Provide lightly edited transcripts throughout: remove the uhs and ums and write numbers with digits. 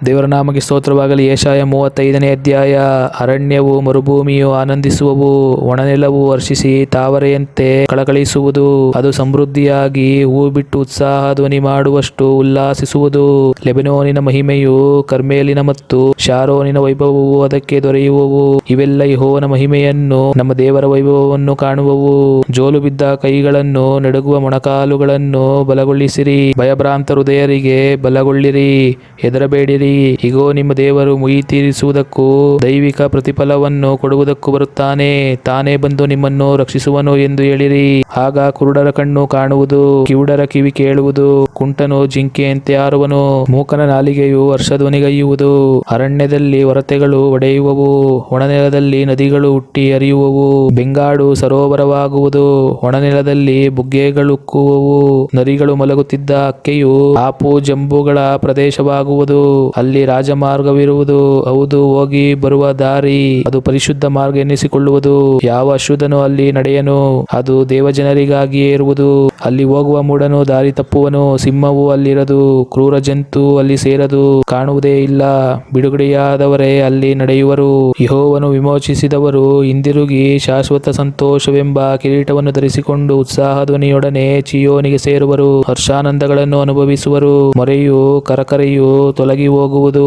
ದೇವರ ನಾಮಕ್ಕೆ ಸ್ತೋತ್ರವಾಗಲಿ. ಯೆಶಾಯ 35ನೇ ಅಧ್ಯಾಯ. ಅರಣ್ಯವು ಮರುಭೂಮಿಯು ಆನಂದಿಸುವವು, ಒಣನೆಲವು ವರ್ಷಿಸಿ ತಾವರೆಯಂತೆ ಕಳಕಳಿಸುವುದು. ಅದು ಸಮೃದ್ಧಿಯಾಗಿ ಹೂ ಬಿಟ್ಟು ಉತ್ಸಾಹ ಧ್ವನಿ ಮಾಡುವಷ್ಟು ಉಲ್ಲಾಸಿಸುವುದು. ಲೆಬನೋನಿನ ಮಹಿಮೆಯು, ಕರ್ಮೇಲಿನ ಮತ್ತು ಶಾರೋನಿನ ವೈಭವವು ಅದಕ್ಕೆ ದೊರೆಯುವವು. ಇವೆಲ್ಲ ಯೆಹೋವನ ಮಹಿಮೆಯನ್ನು, ನಮ್ಮ ದೇವರ ವೈಭವವನ್ನು ಕಾಣುವವು. ಜೋಲು ಬಿದ್ದ ಕೈಗಳನ್ನು, ನಡುಗುವ ಮೊಣಕಾಲುಗಳನ್ನು ಬಲಗೊಳಿಸಿರಿ. ಭಯಭ್ರಾಂತ ಹೃದಯರಿಗೆ ಬಲಗೊಳ್ಳಿರಿ, ಹೆದರಬೇಡಿರಿ. ಇಗೋ, ನಿಮ್ಮ ದೇವರು ಮುಯಿ ತೀರಿಸುವುದಕ್ಕೂ ದೈವಿಕ ಪ್ರತಿಫಲವನ್ನು ಕೊಡುವುದಕ್ಕೂ ಬರುತ್ತಾನೆ. ತಾನೇ ಬಂದು ನಿಮ್ಮನ್ನು ರಕ್ಷಿಸುವನು ಎಂದು ಹೇಳಿರಿ. ಆಗ ಕುರುಡರ ಕಣ್ಣು ಕಾಣುವುದು, ಕಿವುಡರ ಕಿವಿ ಕೇಳುವುದು. ಕುಂಟನು ಜಿಂಕೆಯಂತೆ ಹಾರುವನು, ಮೂಕನ ನಾಲಿಗೆಯು ಹರ್ಷಧ್ವನಿಗೈಯುವುದು. ಅರಣ್ಯದಲ್ಲಿ ಒರತೆಗಳು ಒಡೆಯುವವು, ಒಣನೆಲದಲ್ಲಿ ನದಿಗಳು ಹುಟ್ಟಿ ಹರಿಯುವವು. ಬೆಂಗಾಡು ಸರೋವರವಾಗುವುದು, ಒಣನೆಲದಲ್ಲಿ ಬುಗ್ಗೆಗಳುಕ್ಕುವವು. ನರಿಗಳು ಮಲಗುತ್ತಿದ್ದ ಅಕ್ಕೆಯು ಆಪು ಜಂಬುಗಳ ಪ್ರದೇಶವಾಗುವುದು. ಅಲ್ಲಿ ರಾಜಮಾರ್ಗವಿರುವುದು, ಹೌದು, ಹೋಗಿ ಬರುವ ದಾರಿ. ಅದು ಪರಿಶುದ್ಧ ಮಾರ್ಗ ಎನ್ನಿಸಿಕೊಳ್ಳುವುದು. ಯಾವ ಅಶುದ್ಧನು ಅಲ್ಲಿ ನಡೆಯನು, ಅದು ದೇವಜನರಿಗಾಗಿಯೇ ಇರುವುದು. ಅಲ್ಲಿ ಹೋಗುವ ಮೂಢನು ದಾರಿ ತಪ್ಪುವನು. ಸಿಂಹವು ಅಲ್ಲಿರದು, ಕ್ರೂರ ಜಂತು ಅಲ್ಲಿ ಸೇರದು, ಕಾಣುವುದೇ ಇಲ್ಲ. ಬಿಡುಗಡೆಯಾದವರೇ ಅಲ್ಲಿ ನಡೆಯುವರು. ಯೆಹೋವನು ವಿಮೋಚಿಸಿದವರು ಹಿಂದಿರುಗಿ ಶಾಶ್ವತ ಸಂತೋಷವೆಂಬ ಕಿರೀಟವನ್ನು ಧರಿಸಿಕೊಂಡು ಉತ್ಸಾಹ ಧ್ವನಿಯೊಡನೆ ಚೀಯೋನಿಗೆ ಸೇರುವರು. ಹರ್ಷಾನಂದಗಳನ್ನು ಅನುಭವಿಸುವರು. ಮೊರೆಯೂ ಕರಕರೆಯೂ ತೊಲಗಿ ಹೋಗುವುದು.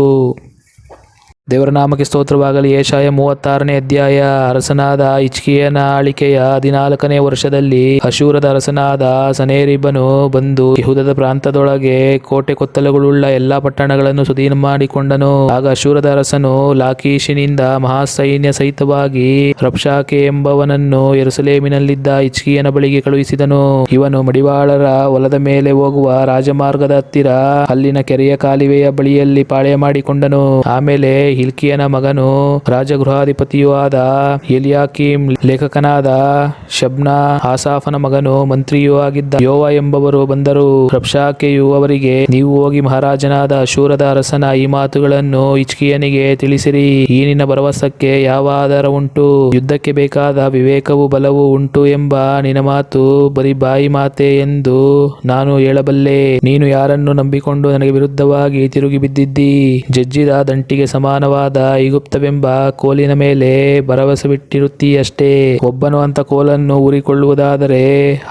ದೇವರ ನಾಮಕ್ಕೆ ಸ್ತೋತ್ರವಾಗಲಿ. ಯೆಶಾಯ 36ನೇ ಅಧ್ಯಾಯ. ಅರಸನಾದ ಹಿಜ್ಕೀಯನ ಆಳಿಕೆಯ 14ನೇ ವರ್ಷದಲ್ಲಿ ಅಶೂರದ ಅರಸನಾದ ಸನ್ಹೇರೀಬನು ಬಂದು ಯೆಹೂದದ ಪ್ರಾಂತದೊಳಗೆ ಕೋಟೆ ಕೊತ್ತಲುಗಳುಳ್ಳ ಎಲ್ಲಾ ಪಟ್ಟಣಗಳನ್ನು ಸ್ವಾಧೀನ ಮಾಡಿಕೊಂಡನು. ಆಗ ಅಶೂರದ ಅರಸನು ಲಾಕೀಷಿನಿಂದ ಮಹಾಸೈನ್ಯ ಸಹಿತವಾಗಿ ರಬ್ಷಾಕೆ ಎಂಬವನನ್ನು ಯೆರೂಸಲೇಮಿನಲ್ಲಿದ್ದ ಹಿಜ್ಕೀಯನ ಬಳಿಗೆ ಕಳುಹಿಸಿದನು. ಇವನು ಮಡಿವಾಳರ ಹೊಲದ ಮೇಲೆ ಹೋಗುವ ರಾಜಮಾರ್ಗದ ಹತ್ತಿರ ಅಲ್ಲಿನ ಕೆರೆಯ ಕಾಲುವೆಯ ಬಳಿಯಲ್ಲಿ ಪಾಳೆಯ ಮಾಡಿಕೊಂಡನು. ಆಮೇಲೆ ಹಿಲ್ಕೀಯನ ಮಗನೂ ರಾಜಗೃಹಾಧಿಪತಿಯೂ ಆದ ಎಲಿಯಾಕೀಮ್, ಲೇಖಕನಾದ ಶಬ್ನ, ಆಸಾಫನ ಮಗನೂ ಮಂತ್ರಿಯೂ ಆಗಿದ್ದ ಯೋವ ಎಂಬವರು ಬಂದರು. ರಬ್ಷಾಕೆಯು ಅವರಿಗೆ, ನೀವು ಹೋಗಿ ಮಹಾರಾಜನಾದ ಅಶೂರದ ಅರಸನ ಈ ಮಾತುಗಳನ್ನು ಹಿಜ್ಕೀಯನಿಗೆ ತಿಳಿಸಿರಿ. ಈ ನಿನ್ನ ಭರವಸಕ್ಕೆ ಯಾವ ಆಧಾರ ಉಂಟು? ಯುದ್ಧಕ್ಕೆ ಬೇಕಾದ ವಿವೇಕವೂ ಬಲವೂ ಉಂಟು ಎಂಬ ನಿನ್ನ ಮಾತು ಬರೀ ಬಾಯಿ ಮಾತೆ ಎಂದು ನಾನು ಹೇಳಬಲ್ಲೆ. ನೀನು ಯಾರನ್ನು ನಂಬಿಕೊಂಡು ನನಗೆ ವಿರುದ್ಧವಾಗಿ ತಿರುಗಿ ಬಿದ್ದಿದ್ದಿ? ಜಜ್ಜಿದ ದಂಟಿಗೆ ಸಮಾನವಾದ ಐಗುಪ್ತವೆಂಬ ಕೋಲಿನ ಮೇಲೆ ಭರವಸವಿಟ್ಟಿರುತ್ತೀಯಷ್ಟೇ. ಒಬ್ಬನು ಅಂತ ಕೋಲನ್ನು ಊರಿಕೊಳ್ಳುವುದಾದರೆ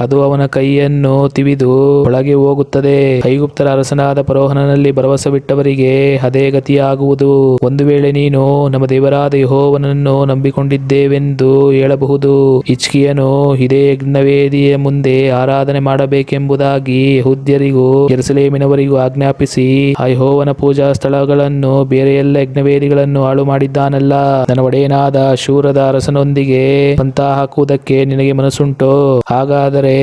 ಅದು ಅವನ ಕೈಯನ್ನು ತಿವಿದು ಒಳಗೆ ಹೋಗುತ್ತದೆ. ಐಗುಪ್ತರ ಅರಸನಾದ ಫರೋಹನಲ್ಲಿ ಭರವಸವಿಟ್ಟವರಿಗೆ ಅದೇ ಗತಿಯಾಗುವುದು. ಒಂದು ವೇಳೆ ನೀನು ನಮ್ಮ ದೇವರಾದ ಯೆಹೋವನನ್ನು ನಂಬಿಕೊಂಡಿದ್ದೇವೆಂದು ಹೇಳಬಹುದು. ಹಿಜ್ಕೀಯನು ಇದೇ ಯಜ್ಞವೇದಿಯ ಮುಂದೆ ಆರಾಧನೆ ಮಾಡಬೇಕೆಂಬುದಾಗಿ ಯೆಹೂದ್ಯರಿಗೂ ಯೆರೂಸಲೇಮಿನವರಿಗೂ ಆಜ್ಞಾಪಿಸಿ ಆ ಯೆಹೋವನ ಪೂಜಾ ಸ್ಥಳಗಳನ್ನು ಬೇರೆ ಎಲ್ಲ ಯಜ್ಞವೇದಿಗಳನ್ನು ಹಾಳು ಮಾಡಿದ್ದಾನಲ್ಲ. ನನ್ನ ಒಡೆಯನಾದ ಅಶೂರದ ಅರಸನೊಂದಿಗೆ ಪಂಥ ಹಾಕುವುದಕ್ಕೆ ನಿನಗೆ ಮನಸ್ಸುಂಟೋ? ಹಾಗಾದರೆ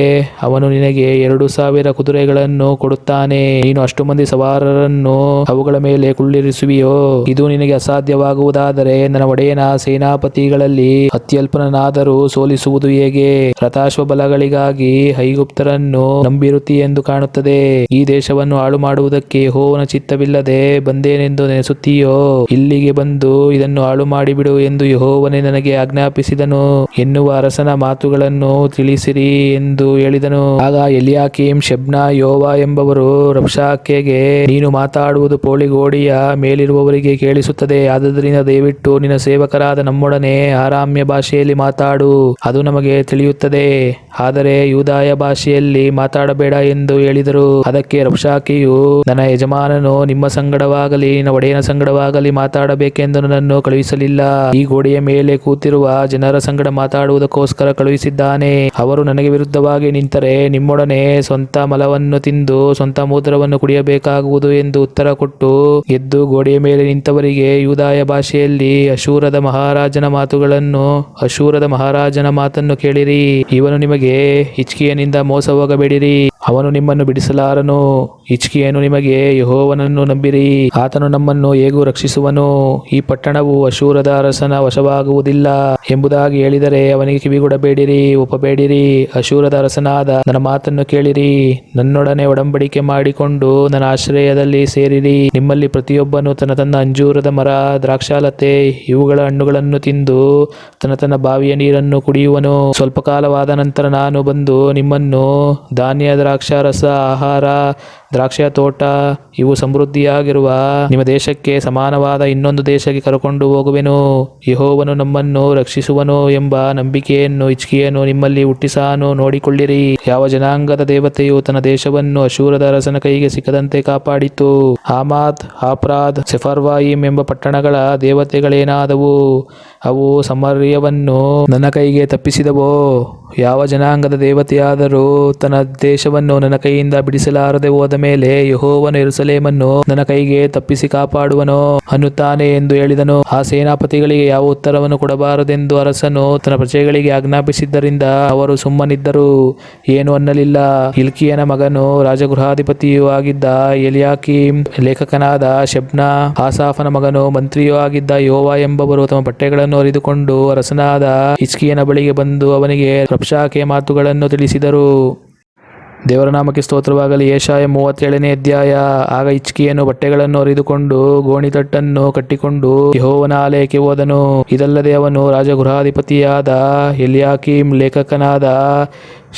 ಅವನು ನಿನಗೆ 2,000 ಕುದುರೆಗಳನ್ನು ಕೊಡುತ್ತಾನೆ. ನೀನು ಅಷ್ಟು ಮಂದಿ ಸವಾರರನ್ನು ಅವುಗಳ ಮೇಲೆ ಕುಳ್ಳಿರಿಸುವಿಯೋ? ಇದು ನಿನಗೆ ಅಸಾಧ್ಯವಾಗುವುದಾದರೆ ನನ್ನ ಒಡೆಯನ ಸೇನಾಪತಿಗಳಲ್ಲಿ ಅತ್ಯಲ್ಪನಾದರೂ ಸೋಲಿಸುವುದು ಹೇಗೆ? ರಥಾಶ್ವಬಲಗಳಿಗಾಗಿ ಐಗುಪ್ತರನ್ನು ನಂಬಿರುತ್ತಿ ಎಂದು ಕಾಣುತ್ತದೆ. ಈ ದೇಶವನ್ನು ಹಾಳು ಮಾಡುವುದಕ್ಕೆ ಯೆಹೋವನ ಚಿತ್ತವಿಲ್ಲದೆ ಬಂದೇನೆಂದು ನೆನೆಸುತ್ತೀಯೋ? ಇಲ್ಲಿಗೆ ಬಂದು ಇದನ್ನು ಹಾಳು ಮಾಡಿಬಿಡು ಎಂದು ಯೆಹೋವನೇ ನನಗೆ ಆಜ್ಞಾಪಿಸಿದನು ಎನ್ನುವ ಅರಸನ ಮಾತುಗಳನ್ನು ತಿಳಿಸಿರಿ ಎಂದು ಹೇಳಿದನು. ಆಗ ಎಲಿಯಾಕೀಮ್, ಶೆಬ್ನ, ಯೋವ ಎಂಬವರು ರಬ್ಷಾಕೆಗೆ, ನೀನು ಮಾತಾಡುವುದು ಪೌಳಿಗೋಡೆಯ ಮೇಲಿರುವವರಿಗೆ ಕೇಳಿಸುತ್ತದೆ. ಆದುದರಿಂದ ದಯವಿಟ್ಟು ನಿನ್ನ ಸೇವಕರಾದ ನಮ್ಮೊಡನೆ ಆರಾಮ್ಯ ಭಾಷೆಯಲ್ಲಿ ಮಾತಾಡು, ಅದು ನಮಗೆ ತಿಳಿಯುತ್ತದೆ. ಆದರೆ ಯೂದಾಯ ಭಾಷೆಯಲ್ಲಿ ಮಾತಾಡಬೇಡ ಎಂದು ಹೇಳಿದರು. ಅದಕ್ಕೆ ರಬ್ಷಾಕೆಯು, ನನ್ನ ಯಜಮಾನನು ನಿಮ್ಮ ಸಂಗಡವಾಗಲಿ ನಿನ್ನ ಒಡೆಯನ ಸಂಗಡವಾಗಲಿ ಮಾತಾಡಬೇಕೆಂದು ನನ್ನನ್ನು ಕಳುಹಿಸಲಿಲ್ಲ. ಈ ಗೋಡೆಯ ಮೇಲೆ ಕೂತಿರುವ ಜನರ ಸಂಗಡ ಮಾತಾಡುವುದಕ್ಕೋಸ್ಕರ ಕಳುಹಿಸಿದ್ದಾನೆ. ಅವರು ನನಗೆ ವಿರುದ್ಧವಾಗಿ ನಿಂತರೆ ನಿಮ್ಮೊಡನೆ ಸ್ವಂತ ಮಲವನ್ನು ತಿಂದು ಸ್ವಂತ ಮೂತ್ರವನ್ನು ಕುಡಿಯಬೇಕಾಗುವುದು ಎಂದು ಉತ್ತರ ಕೊಟ್ಟು ಎದ್ದು ಗೋಡೆಯ ಮೇಲೆ ನಿಂತವರಿಗೆ ಯೂದಾಯ ಭಾಷೆಯಲ್ಲಿ ಅಶೂರದ ಮಹಾರಾಜನ ಮಾತನ್ನು ಕೇಳಿರಿ. ಇವನು ನಿಮಗೆ, ಹಿಜ್ಕೀಯನಿಂದ ಮೋಸ ಹೋಗಬೇಡಿರಿ, ಅವನು ನಿಮ್ಮನ್ನು ಬಿಡಿಸಲಾರನು. ಹಿಜ್ಕೀಯನು ನಿಮಗೆ, ಯೆಹೋವನನ್ನು ನಂಬಿರಿ, ಆತನು ನಮ್ಮನ್ನು ಹೇಗೂ ರಕ್ಷಿಸುವನು. ಈ ಪಟ್ಟಣವು ಅಶೂರದ ಅರಸನ ವಶವಾಗುವುದಿಲ್ಲ ಎಂಬುದಾಗಿ ಹೇಳಿದರೆ ಅವನಿಗೆ ಕಿವಿಗೊಡಬೇಡಿರಿ, ಒಪ್ಪಬೇಡಿರಿ. ಅಶೂರದ ಅರಸನಾದ ನನ್ನ ಮಾತನ್ನು ಕೇಳಿರಿ. ನನ್ನೊಡನೆ ಒಡಂಬಡಿಕೆ ಮಾಡಿಕೊಂಡು ನನ್ನ ಆಶ್ರಯದಲ್ಲಿ ಸೇರಿರಿ. ನಿಮ್ಮಲ್ಲಿ ಪ್ರತಿಯೊಬ್ಬನು ತನ್ನ ಅಂಜೂರದ ಮರ, ದ್ರಾಕ್ಷಾಲತೆ ಇವುಗಳ ಹಣ್ಣುಗಳನ್ನು ತಿಂದು ತನ್ನ ಬಾವಿಯ ನೀರನ್ನು ಕುಡಿಯುವನು. ಸ್ವಲ್ಪ ಕಾಲವಾದ ನಂತರ ನಾನು ಬಂದು ನಿಮ್ಮನ್ನು ಧಾನ್ಯ, ದ್ರಾಕ್ಷಿ, ದ್ರಾಕ್ಷಾರಸ, ಆಹಾರ, ದ್ರಾಕ್ಷಿಯ ತೋಟ ಇವು ಸಮೃದ್ಧಿಯಾಗಿರುವ ನಿಮ್ಮ ದೇಶಕ್ಕೆ ಸಮಾನವಾದ ಇನ್ನೊಂದು ದೇಶಕ್ಕೆ ಕರಕೊಂಡು ಹೋಗುವೆನು. ಯೆಹೋವನು ನಮ್ಮನ್ನು ರಕ್ಷಿಸುವನು ಎಂಬ ನಂಬಿಕೆಯನ್ನು ಹಿಜ್ಕೀಯನು ನಿಮ್ಮಲ್ಲಿ ಹುಟ್ಟಿಸಾನು. ನೋಡಿಕೊಳ್ಳಿರಿ, ಯಾವ ಜನಾಂಗದ ದೇವತೆಯು ತನ್ನ ದೇಶವನ್ನು ಅಶೂರದ ಅರಸನ ಕೈಗೆ ಸಿಕ್ಕದಂತೆ ಕಾಪಾಡಿತು. ಹಾಮಾತ್, ಆಫ್ರಾದ್, ಸೆಫರ್ವಾಯಿಮ್ ಎಂಬ ಪಟ್ಟಣಗಳ ದೇವತೆಗಳೇನಾದವು? ಅವು ಸಮಾರ್ಯವನ್ನು ನನ್ನ ಕೈಗೆ ತಪ್ಪಿಸಿದವೋ? ಯಾವ ಜನಾಂಗದ ದೇವತೆಯಾದರೂ ತನ್ನ ದೇಶವನ್ನು ನನ್ನ ಕೈಯಿಂದ ಬಿಡಿಸಲಾರದೆ ಹೋದ ಮೇಲೆ ಯೆಹೋವನು ಯೆರೂಸಲೇಮನ್ನು ನನ್ನ ಕೈಗೆ ತಪ್ಪಿಸಿ ಕಾಪಾಡುವನೋ ಅನ್ನುತ್ತಾನೆ ಎಂದು ಹೇಳಿದನು. ಆ ಸೇನಾಪತಿಗಳಿಗೆ ಯಾವ ಉತ್ತರವನ್ನು ಕೊಡಬಾರದೆಂದು ಅರಸನು ತನ್ನ ಪ್ರಜೆಗಳಿಗೆ ಆಜ್ಞಾಪಿಸಿದ್ದರಿಂದ ಅವರು ಸುಮ್ಮನಿದ್ದರು, ಏನೂ ಅನ್ನಲಿಲ್ಲ. ಹಿಲ್ಕೀಯನ ಮಗನೂ ರಾಜಗೃಹಾಧಿಪತಿಯೂ ಆಗಿದ್ದ ಎಲಿಯಾಕೀಮ್, ಲೇಖಕನಾದ ಶೆಬ್ನ, ಆಸಾಫನ ಮಗನೂ ಮಂತ್ರಿಯೂ ಆಗಿದ್ದ ಯೋವ ಎಂಬವರು ತಮ್ಮ ಬಟ್ಟೆಗಳನ್ನು ಹರಿದುಕೊಂಡು ಅರಸನಾದ ಹಿಜ್ಕೀಯನ ಬಳಿಗೆ ಬಂದು ಅವನಿಗೆ ರಬ್ಷಾಕೆಯ ಮಾತುಗಳನ್ನು ತಿಳಿಸಿದರು. ದೇವರ ನಾಮಕ್ಕೆ ಸ್ತೋತ್ರವಾಗಲಿ. ಯೆಶಾಯ 37ನೇ ಅಧ್ಯಾಯ. ಆಗ ಹಿಜ್ಕೀಯನು ಬಟ್ಟೆಗಳನ್ನು ಹರಿದುಕೊಂಡು ಗೋಣಿತಟ್ಟನ್ನು ಕಟ್ಟಿಕೊಂಡು ಯೆಹೋವನ ಆಲಯಕ್ಕೆ ಹೋದನು. ಇದಲ್ಲದೆ ಅವನು ರಾಜಗೃಹಾಧಿಪತಿಯಾದ ಎಲಿಯಾಕೀಮ್, ಲೇಖಕನಾದ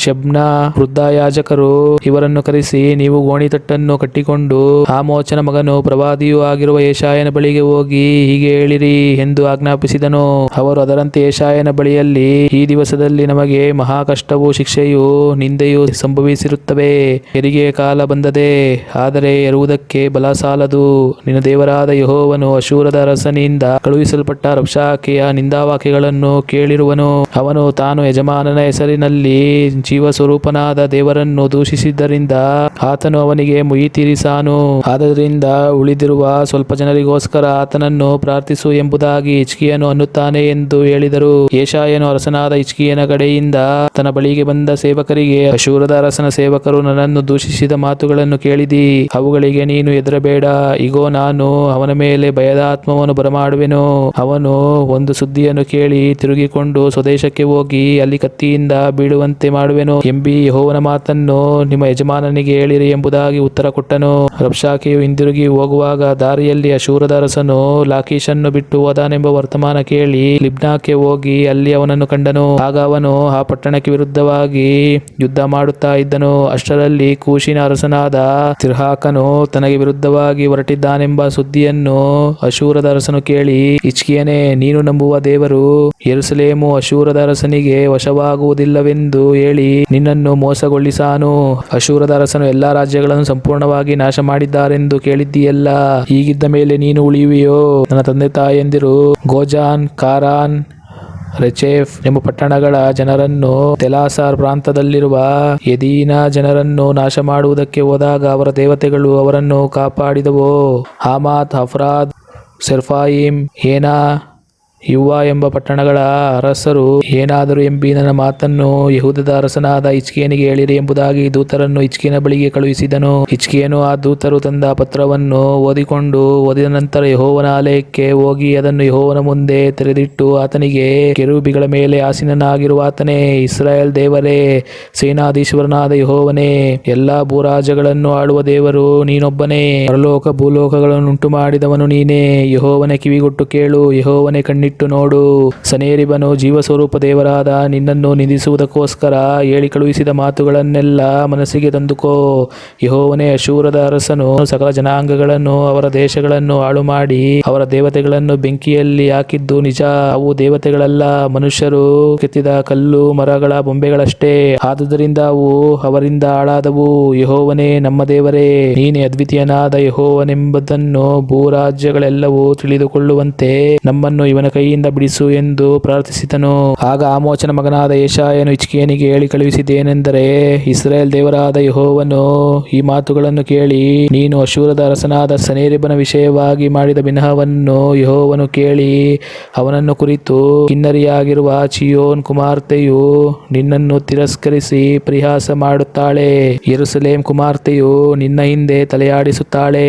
ಶೆಬ್ನ, ವೃದ್ಧ ಯಾಜಕರು ಇವರನ್ನು ಕರೆಸಿ, ನೀವು ಗೋಣಿತಟ್ಟನ್ನು ಕಟ್ಟಿಕೊಂಡು ಆಮೋಚನ ಮಗನೂ ಪ್ರವಾದಿಯೂ ಆಗಿರುವ ಯೆಶಾಯನ ಬಳಿಗೆ ಹೋಗಿ ಹೀಗೆ ಹೇಳಿರಿ ಎಂದು ಆಜ್ಞಾಪಿಸಿದನು. ಅವರು ಅದರಂತೆ ಯೆಶಾಯನ ಬಳಿಯಲ್ಲಿ, ಈ ದಿವಸದಲ್ಲಿ ನಮಗೆ ಮಹಾ ಕಷ್ಟವೂ ಶಿಕ್ಷೆಯೂ ನಿಂದೆಯೂ ಸಂಭವಿಸಿರುತ್ತವೆ. ಹೆರಿಗೆಯ ಕಾಲ ಬಂದದೆ, ಆದರೆ ಹೆರುವುದಕ್ಕೆ ಬಲ ಸಾಲದು. ನಿನ್ನ ದೇವರಾದ ಯೆಹೋವನು ಅಶೂರದ ಅರಸನಿಂದ ಕಳುಹಿಸಲ್ಪಟ್ಟ ರಬ್ಷಾಕೆಯ ನಿಂದಾವಾಕ್ಯಗಳನ್ನು ಕೇಳಿರುವನು. ಅವನು ತಾನು ಯಜಮಾನನ ಹೆಸರಿನಲ್ಲಿ ಜೀವಸ್ವರೂಪನಾದ ದೇವರನ್ನು ದೂಷಿಸಿದ್ದರಿಂದ ಆತನು ಅವನಿಗೆ ಮುಯಿ ತೀರಿಸಾನು. ಆದ್ದರಿಂದ ಉಳಿದಿರುವ ಸ್ವಲ್ಪ ಜನರಿಗೋಸ್ಕರ ಆತನನ್ನು ಪ್ರಾರ್ಥಿಸು ಎಂಬುದಾಗಿ ಹಿಜ್ಕೀಯನು ಅನ್ನುತ್ತಾನೆ ಎಂದು ಹೇಳಿದರು. ಯೆಶಾಯನು ಅರಸನಾದ ಹಿಜ್ಕೀಯನ ಕಡೆಯಿಂದ ತನ್ನ ಬಳಿಗೆ ಬಂದ ಸೇವಕರಿಗೆ, ಅಶೂರದ ಅರಸನ ಸೇವಕರು ನನ್ನನ್ನು ದೂಷಿಸಿದ ಮಾತುಗಳನ್ನು ಕೇಳಿದಿ. ಅವುಗಳಿಗೆ ನೀನು ಹೆದರಬೇಡ. ಇಗೋ, ನಾನು ಅವನ ಮೇಲೆ ಭಯದ ಆತ್ಮವನ್ನು ಬರಮಾಡುವೆನು. ಅವನು ಒಂದು ಸುದ್ದಿಯನ್ನು ಕೇಳಿ ತಿರುಗಿಕೊಂಡು ಸ್ವದೇಶಕ್ಕೆ ಹೋಗಿ ಅಲ್ಲಿ ಕತ್ತಿಯಿಂದ ಬೀಳುವಂತೆ ಮಾಡುವೆನು ಎಂಬಿ ಯೆಹೋವನ ಮಾತನ್ನು ನಿಮ್ಮ ಯಜಮಾನನಿಗೆ ಹೇಳಿರಿ ಎಂಬುದಾಗಿ ಉತ್ತರ ಕೊಟ್ಟನು. ರಬ್ಷಾಕೆಯು ಹಿಂದಿರುಗಿ ಹೋಗುವಾಗ ದಾರಿಯಲ್ಲಿ ಅಶೂರದ ಅರಸನು ಲಾಕೀಷನ್ನು ಬಿಟ್ಟು ಹೋದಾನೆಂಬ ವರ್ತಮಾನ ಕೇಳಿ ಲಿಬ್ನಾಕ್ಕೆ ಹೋಗಿ ಅಲ್ಲಿ ಅವನನ್ನು ಕಂಡನು. ಆಗ ಅವನು ಆ ಪಟ್ಟಣಕ್ಕೆ ವಿರುದ್ಧವಾಗಿ ಯುದ್ಧ ಮಾಡುತ್ತಾ ಇದ್ದನು. ಅಷ್ಟರಲ್ಲಿ ಕೂಷಿನ ಅರಸನಾದ ತಿರ್ಹಾಕನು ತನಗೆ ವಿರುದ್ಧವಾಗಿ ಹೊರಟಿದ್ದಾನೆಂಬ ಸುದ್ದಿಯನ್ನು ಅಶೂರದ ಅರಸನು ಕೇಳಿ, ಹಿಜ್ಕೀಯನೇ, ನೀನು ನಂಬುವ ದೇವರು ಯೆರೂಸಲೇಮು ಅಶೂರದ ಅರಸನಿಗೆ ವಶವಾಗುವುದಿಲ್ಲವೆಂದು ಹೇಳಿ ನಿನ್ನನ್ನು ಮೋಸಗೊಳಿಸಾನು. ಅಶೂರದ ಅರಸನು ಎಲ್ಲಾ ರಾಜ್ಯಗಳನ್ನು ಸಂಪೂರ್ಣವಾಗಿ ನಾಶ ಮಾಡಿದ್ದಾರೆಂದು ಕೇಳಿದ್ದೀಯಲ್ಲ. ಹೀಗಿದ್ದ ಮೇಲೆ ನೀನು ಉಳಿಯುವೆಯೋ? ನನ್ನ ತಂದೆ ತಾಯಂದಿರು ಗೋಜಾನ್, ಕಾರಾನ್, ರೆಚೆಫ್ ಎಂಬ ಪಟ್ಟಣಗಳ ಜನರನ್ನು, ತೆಲಾಸಾರ್ ಪ್ರಾಂತದಲ್ಲಿರುವ ಎದೀನ ಜನರನ್ನು ನಾಶ ಮಾಡುವುದಕ್ಕೆ ಹೋದಾಗ ಅವರ ದೇವತೆಗಳು ಅವರನ್ನು ಕಾಪಾಡಿದವೋ? ಹಾಮಾತ್, ಆಫ್ರಾದ್, ಸೆಫರ್ವಾಯಿಮ್, ಹೇನಾ, ಯುವ್ವ ಎಂಬ ಪಟ್ಟಣಗಳ ಅರಸರು ಏನಾದರೂ ಎಂಬಿ ನನ್ನ ಮಾತನ್ನು ಯೆಹೂದದ ಅರಸನಾದ ಹಿಜ್ಕೀಯನಿಗೆ ಹೇಳಿರಿ ಎಂಬುದಾಗಿ ದೂತರನ್ನು ಹಿಜ್ಕೀಯನ ಬಳಿಗೆ ಕಳುಹಿಸಿದನು. ಹಿಜ್ಕೀಯನು ಆ ದೂತರು ತಂದ ಪತ್ರವನ್ನು ಓದಿದ ನಂತರ ಯೆಹೋವನ ಆಲಯಕ್ಕೆ ಹೋಗಿ ಅದನ್ನು ಯೆಹೋವನ ಮುಂದೆ ತೆರೆದಿಟ್ಟು ಆತನಿಗೆ, ಕೆರೂಬಿಗಳ ಮೇಲೆ ಆಸೀನನಾಗಿರುವ ಆತನೇ, ಇಸ್ರಾಯೇಲ್ ದೇವರೇ, ಸೇನಾಧೀಶ್ವರನಾದ ಯೆಹೋವನೇ, ಎಲ್ಲಾ ಭೂರಾಜ್ಯಗಳನ್ನು ಆಳುವ ದೇವರು ನೀನೊಬ್ಬನೇ. ಪರಲೋಕ ಭೂಲೋಕಗಳನ್ನು ಉಂಟು ಮಾಡಿದವನು ನೀನೇ. ಯೆಹೋವನೇ, ಕಿವಿಗೊಟ್ಟು ಕೇಳು. ಯೆಹೋವನೇ, ಕಣ್ಣಿಟ್ಟು ನೋಡು. ಸನೇರಿಬನು ಜೀವಸ್ವರೂಪ ದೇವರಾದ ನಿನ್ನನ್ನು ನಿಂದಿಸುವುದಕ್ಕೋಸ್ಕರ ಹೇಳಿ ಕಳುಹಿಸಿದ ಮಾತುಗಳನ್ನೆಲ್ಲ ಮನಸ್ಸಿಗೆ ತಂದುಕೋ. ಯೆಹೋವನೇ, ಅಶೂರದ ಅರಸನು ಸಕಲ ಜನಾಂಗಗಳನ್ನು, ಅವರ ದೇಶಗಳನ್ನು ಹಾಳು ಮಾಡಿ ಅವರ ದೇವತೆಗಳನ್ನು ಬೆಂಕಿಯಲ್ಲಿ ಹಾಕಿದ್ದು ನಿಜ. ಅವು ದೇವತೆಗಳಲ್ಲ, ಮನುಷ್ಯರು ಕೆತ್ತಿದ ಕಲ್ಲು ಮರಗಳ ಬೊಂಬೆಗಳಷ್ಟೇ. ಆದುದರಿಂದ ಅವು ಅವರಿಂದ ಹಾಳಾದವು. ಯೆಹೋವನೇ, ನಮ್ಮ ದೇವರೇ, ನೀನೇ ಅದ್ವಿತೀಯನಾದ ಯೆಹೋವನೆಂಬುದನ್ನು ಭೂರಾಜ್ಯಗಳೆಲ್ಲವೂ ತಿಳಿದುಕೊಳ್ಳುವಂತೆ ನಮ್ಮನ್ನು ಇವನ ಕೈಯಿಂದ ಬಿಡಿಸು ಎಂದು ಪ್ರಾರ್ಥಿಸಿದನು. ಆಗ ಆಮೋಚನ ಮಗನಾದ ಯೆಶಾಯನು ಹಿಜ್ಕೀಯನಿಗೆ ಹೇಳಿ ಕಳುಹಿಸಿದ್ದೇನೆಂದರೆ, ಇಸ್ರಾಯೇಲ್ ದೇವರಾದ ಯೆಹೋವನು ಈ ಮಾತುಗಳನ್ನು ಕೇಳಿ, ನೀನು ಅಶೂರದ ಅರಸನಾದ ಸನೇರಿಬನ ವಿಷಯವಾಗಿ ಮಾಡಿದ ಬಿನ್ನಹವನ್ನು ಯೆಹೋವನು ಕೇಳಿ ಅವನನ್ನು ಕುರಿತು, ಕಿನ್ನರಿಯಾಗಿರುವ ಚೀಯೋನ್ ಕುಮಾರ್ತೆಯು ನಿನ್ನನ್ನು ತಿರಸ್ಕರಿಸಿ ಪರಿಹಾಸ ಮಾಡುತ್ತಾಳೆ. ಯೆರೂಸಲೇಮ್ ಕುಮಾರ್ತೆಯು ನಿನ್ನ ಹಿಂದೆ ತಲೆಯಾಡಿಸುತ್ತಾಳೆ.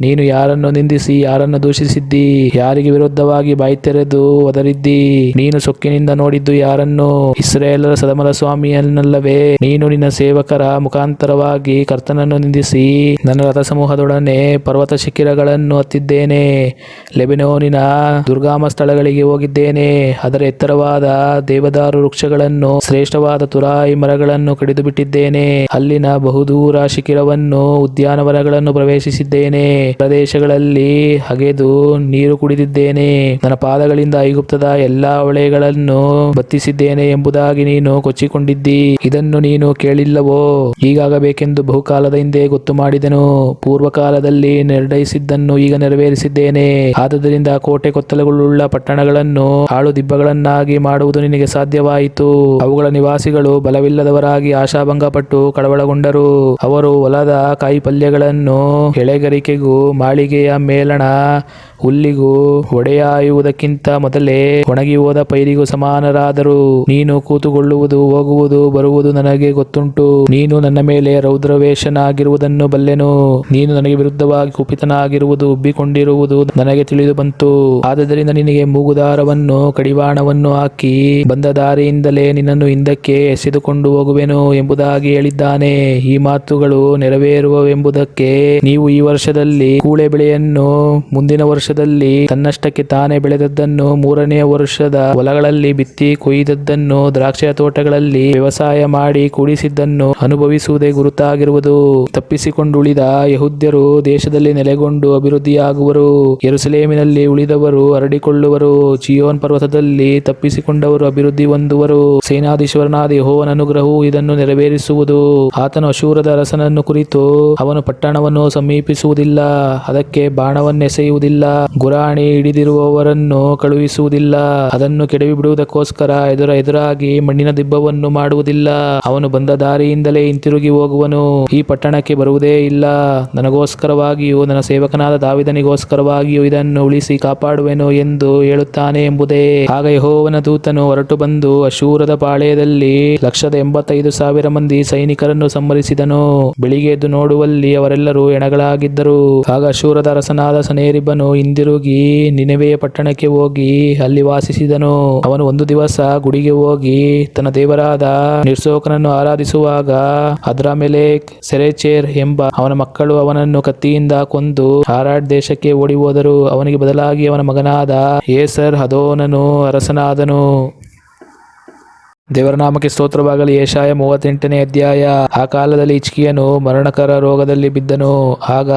ನೀನು ಯಾರನ್ನು ನಿಂದಿಸಿ ಯಾರನ್ನು ದೂಷಿಸಿದ್ದಿ? ಯಾರಿಗೆ ವಿರುದ್ಧವಾಗಿ ಬಾಯಿ ತೆರೆದು ಎದ್ದು ಒದರಿದ್ದಿ. ನೀನು ಸೊಕ್ಕಿನಿಂದ ನೋಡಿದ್ದು ಯಾರನ್ನು? ಇಸ್ರಾಯೇಲರ ಸದಮಲ ಸ್ವಾಮಿಯನ್ನಲ್ಲವೇ? ನೀನು ನಿನ್ನ ಸೇವಕರ ಮುಖಾಂತರವಾಗಿ ಕರ್ತನನ್ನು ನಿಂದಿಸಿ ನನ್ನ ರಥಸಮೂಹದೊಡನೆ ಪರ್ವತ ಶಿಖರಗಳನ್ನು ಹತ್ತಿದ್ದೇನೆ. ಲೆಬನೋನಿನ ದುರ್ಗಮ ಸ್ಥಳಗಳಿಗೆ ಹೋಗಿದ್ದೇನೆ. ಅದರ ಎತ್ತರವಾದ ದೇವದಾರು ವೃಕ್ಷಗಳನ್ನು, ಶ್ರೇಷ್ಠವಾದ ತುರಾಯಿ ಮರಗಳನ್ನು ಕಡಿದು ಬಿಟ್ಟಿದ್ದೇನೆ. ಅಲ್ಲಿನ ಬಹುದೂರ ಶಿಖರವನ್ನು, ಉದ್ಯಾನವನಗಳನ್ನು ಪ್ರವೇಶಿಸಿದ್ದೇನೆ. ಪ್ರದೇಶಗಳಲ್ಲಿ ಅಗೆದು ನೀರು ಕುಡಿದಿದ್ದೇನೆ. ನನ್ನ ಪಾದಗಳಿಂದ ಐಗುಪ್ತದ ಎಲ್ಲಾ ಹೊಳೆಗಳನ್ನು ಬತ್ತಿಸಿದ್ದೇನೆ ಎಂಬುದಾಗಿ ನೀನು ಕೊಚ್ಚಿಕೊಂಡಿದ್ದಿ. ಇದನ್ನು ನೀನು ಕೇಳಿಲ್ಲವೋ? ಹೀಗಾಗಬೇಕೆಂದು ಬಹುಕಾಲದ ಹಿಂದೆ ಗೊತ್ತು ಮಾಡಿದೆನು. ಪೂರ್ವಕಾಲದಲ್ಲಿ ನಿರ್ಣಯಿಸಿದ್ದನ್ನು ಈಗ ನೆರವೇರಿಸಿದ್ದೇನೆ. ಆದುದರಿಂದ ಕೋಟೆ ಕೊತ್ತಲುಗಳುಳ್ಳ ಪಟ್ಟಣಗಳನ್ನು ಹಾಳು ದಿಬ್ಬಗಳನ್ನಾಗಿ ಮಾಡುವುದು ನಿನಗೆ ಸಾಧ್ಯವಾಯಿತು. ಅವುಗಳ ನಿವಾಸಿಗಳು ಬಲವಿಲ್ಲದವರಾಗಿ ಆಶಾಭಂಗಪಟ್ಟು ಕಳವಳಗೊಂಡರು. ಅವರು ಹೊಲದ ಕಾಯಿಪಲ್ಯಗಳನ್ನು ಎಳೆಗರಿಕೆಗೂ ಮಾಳಿಗೆಯ ಮೇಲಣ ಹುಲ್ಲಿಗೂ ಒಡೆಯಾಯುವುದಕ್ಕಿಂತ ಮೊದಲೇ ಒಣಗಿ ಹೋದ ಪೈರಿಗೂ ಸಮಾನರಾದರು. ನೀನು ಕೂತುಕೊಳ್ಳುವುದು, ಹೋಗುವುದು, ಬರುವುದು ನನಗೆ ಗೊತ್ತುಂಟು. ನೀನು ನನ್ನ ಮೇಲೆ ರೌದ್ರವೇಷನಾಗಿರುವುದನ್ನು ಬಲ್ಲೆನು. ನೀನು ನನಗೆ ವಿರುದ್ಧವಾಗಿ ಕುಪಿತನಾಗಿರುವುದು, ಉಬ್ಬಿಕೊಂಡಿರುವುದು ನನಗೆ ತಿಳಿದು ಬಂತು. ಆದುದರಿಂದ ನಿನಗೆ ಮೂಗುದಾರವನ್ನು, ಕಡಿವಾಣವನ್ನು ಹಾಕಿ ಬಂದ ದಾರಿಯಿಂದಲೇ ನಿನ್ನನ್ನು ಹಿಂದಕ್ಕೆ ಎಸೆದುಕೊಂಡು ಹೋಗುವೆನು ಎಂಬುದಾಗಿ ಹೇಳಿದ್ದಾನೆ. ಈ ಮಾತುಗಳು ನೆರವೇರುವವೆಂಬುದಕ್ಕೆ ನೀವು ಈ ವರ್ಷದಲ್ಲಿ ಕೂಳೆ ಬೆಳೆಯನ್ನು, ಮುಂದಿನ ವರ್ಷದಲ್ಲಿ ತನ್ನಷ್ಟಕ್ಕೆ ತಾನೇ ಬೆಳೆದದ್ದನ್ನು, ಮೂರನೆಯ ವರ್ಷದ ಹೊಲಗಳಲ್ಲಿ ಬಿತ್ತಿ ಕೊಯ್ದದ್ದನ್ನು, ದ್ರಾಕ್ಷಿಯ ತೋಟಗಳಲ್ಲಿ ವ್ಯವಸಾಯ ಮಾಡಿ ಕೂಡಿಸಿದ್ದನ್ನು ಅನುಭವಿಸುವುದೇ ಗುರುತಾಗಿರುವುದು. ತಪ್ಪಿಸಿಕೊಂಡು ಉಳಿದ ಯೆಹೂದ್ಯರು ದೇಶದಲ್ಲಿ ನೆಲೆಗೊಂಡು ಅಭಿವೃದ್ಧಿಯಾಗುವರು. ಯೆರೂಸಲೇಮಿನಲ್ಲಿ ಉಳಿದವರು ಹರಡಿಕೊಳ್ಳುವರು. ಚೀಯೋನ್ ಪರ್ವತದಲ್ಲಿ ತಪ್ಪಿಸಿಕೊಂಡವರು ಅಭಿವೃದ್ಧಿ ಹೊಂದುವರು. ಸೇನಾಧೀಶ್ವರನಾದ ಯೆಹೋವನ ಅನುಗ್ರಹವು ಇದನ್ನು ನೆರವೇರಿಸುವುದು. ಆತನು ಅಶೂರದ ಅರಸನನ್ನು ಕುರಿತು, ಅವನು ಪಟ್ಟಣವನ್ನು ಸಮೀಪಿಸುವುದಿಲ್ಲ, ಅದಕ್ಕೆ ಬಾಣವನ್ನೆಸೆಯುವುದಿಲ್ಲ, ಗುರಾಣಿ ಹಿಡಿದಿರುವವರನ್ನು ಕಳುಹಿಸುವುದಿಲ್ಲ, ಅದನ್ನು ಕೆಡವಿ ಬಿಡುವುದಕ್ಕೋಸ್ಕರ ಎದುರಾಗಿ ಮಣ್ಣಿನ ದಿಬ್ಬವನ್ನು ಮಾಡುವುದಿಲ್ಲ. ಅವನು ಬಂದ ದಾರಿಯಿಂದಲೇ ಹಿಂತಿರುಗಿ ಹೋಗುವನು, ಈ ಪಟ್ಟಣಕ್ಕೆ ಬರುವುದೇ ಇಲ್ಲ. ನನಗೋಸ್ಕರವಾಗಿಯೂ ನನ್ನ ಸೇವಕನಾದ ದಾವೀದನಿಗೋಸ್ಕರವಾಗಿಯೂ ಇದನ್ನು ಉಳಿಸಿ ಕಾಪಾಡುವೆನು ಎಂದು ಹೇಳುತ್ತಾನೆ ಎಂಬುದೇ. ಆಗ ಯೆಹೋವನ ದೂತನು ಹೊರಟು ಬಂದು ಅಶೂರದ ಪಾಳೆಯದಲ್ಲಿ 185,000 ಮಂದಿ ಸೈನಿಕರನ್ನು ಸಂಹರಿಸಿದನು. ಬೆಳಿಗ್ಗೆ ಎದ್ದು ನೋಡುವಲ್ಲಿ ಅವರೆಲ್ಲರೂ ಹೆಣಗಳಾಗಿದ್ದರು. ಆಗ ಅಶೂರದ ಅರಸನಾದ ಸನ್ಹೇರೀಬನು ಹಿಂದಿರುಗಿ ನಿನೆವೆಯ ಪಟ್ಟಣಕ್ಕೆ ಹೋಗಿ ಅಲ್ಲಿ ವಾಸಿಸಿದನು. ಅವನು ಒಂದು ದಿವಸ ಗುಡಿಗೆ ಹೋಗಿ ತನ್ನ ದೇವರಾದ ನಿರ್ಸೋಕನನ್ನು ಆರಾಧಿಸುವಾಗ ಅದ್ರಮೆಲೆಕ್, ಸರೆಚೇರ್ ಎಂಬ ಅವನ ಮಕ್ಕಳು ಅವನನ್ನು ಕತ್ತಿಯಿಂದ ಕೊಂದು ಆರಾಡ್ ದೇಶಕ್ಕೆ ಓಡಿ ಹೋದರು. ಅವನಿಗೆ ಬದಲಾಗಿ ಅವನ ಮಗನಾದ ಏಸರ್ ಹದೋನನು ಅರಸನಾದನು. ದೇವರ ನಾಮಕ್ಕೆ ಸ್ತೋತ್ರವಾಗಲಿ. ಯೆಶಾಯ 38ನೇ ಅಧ್ಯಾಯ. ಆ ಕಾಲದಲ್ಲಿ ಹಿಜ್ಕೀಯನು ಮರಣಕರ ರೋಗದಲ್ಲಿ ಬಿದ್ದನು. ಆಗ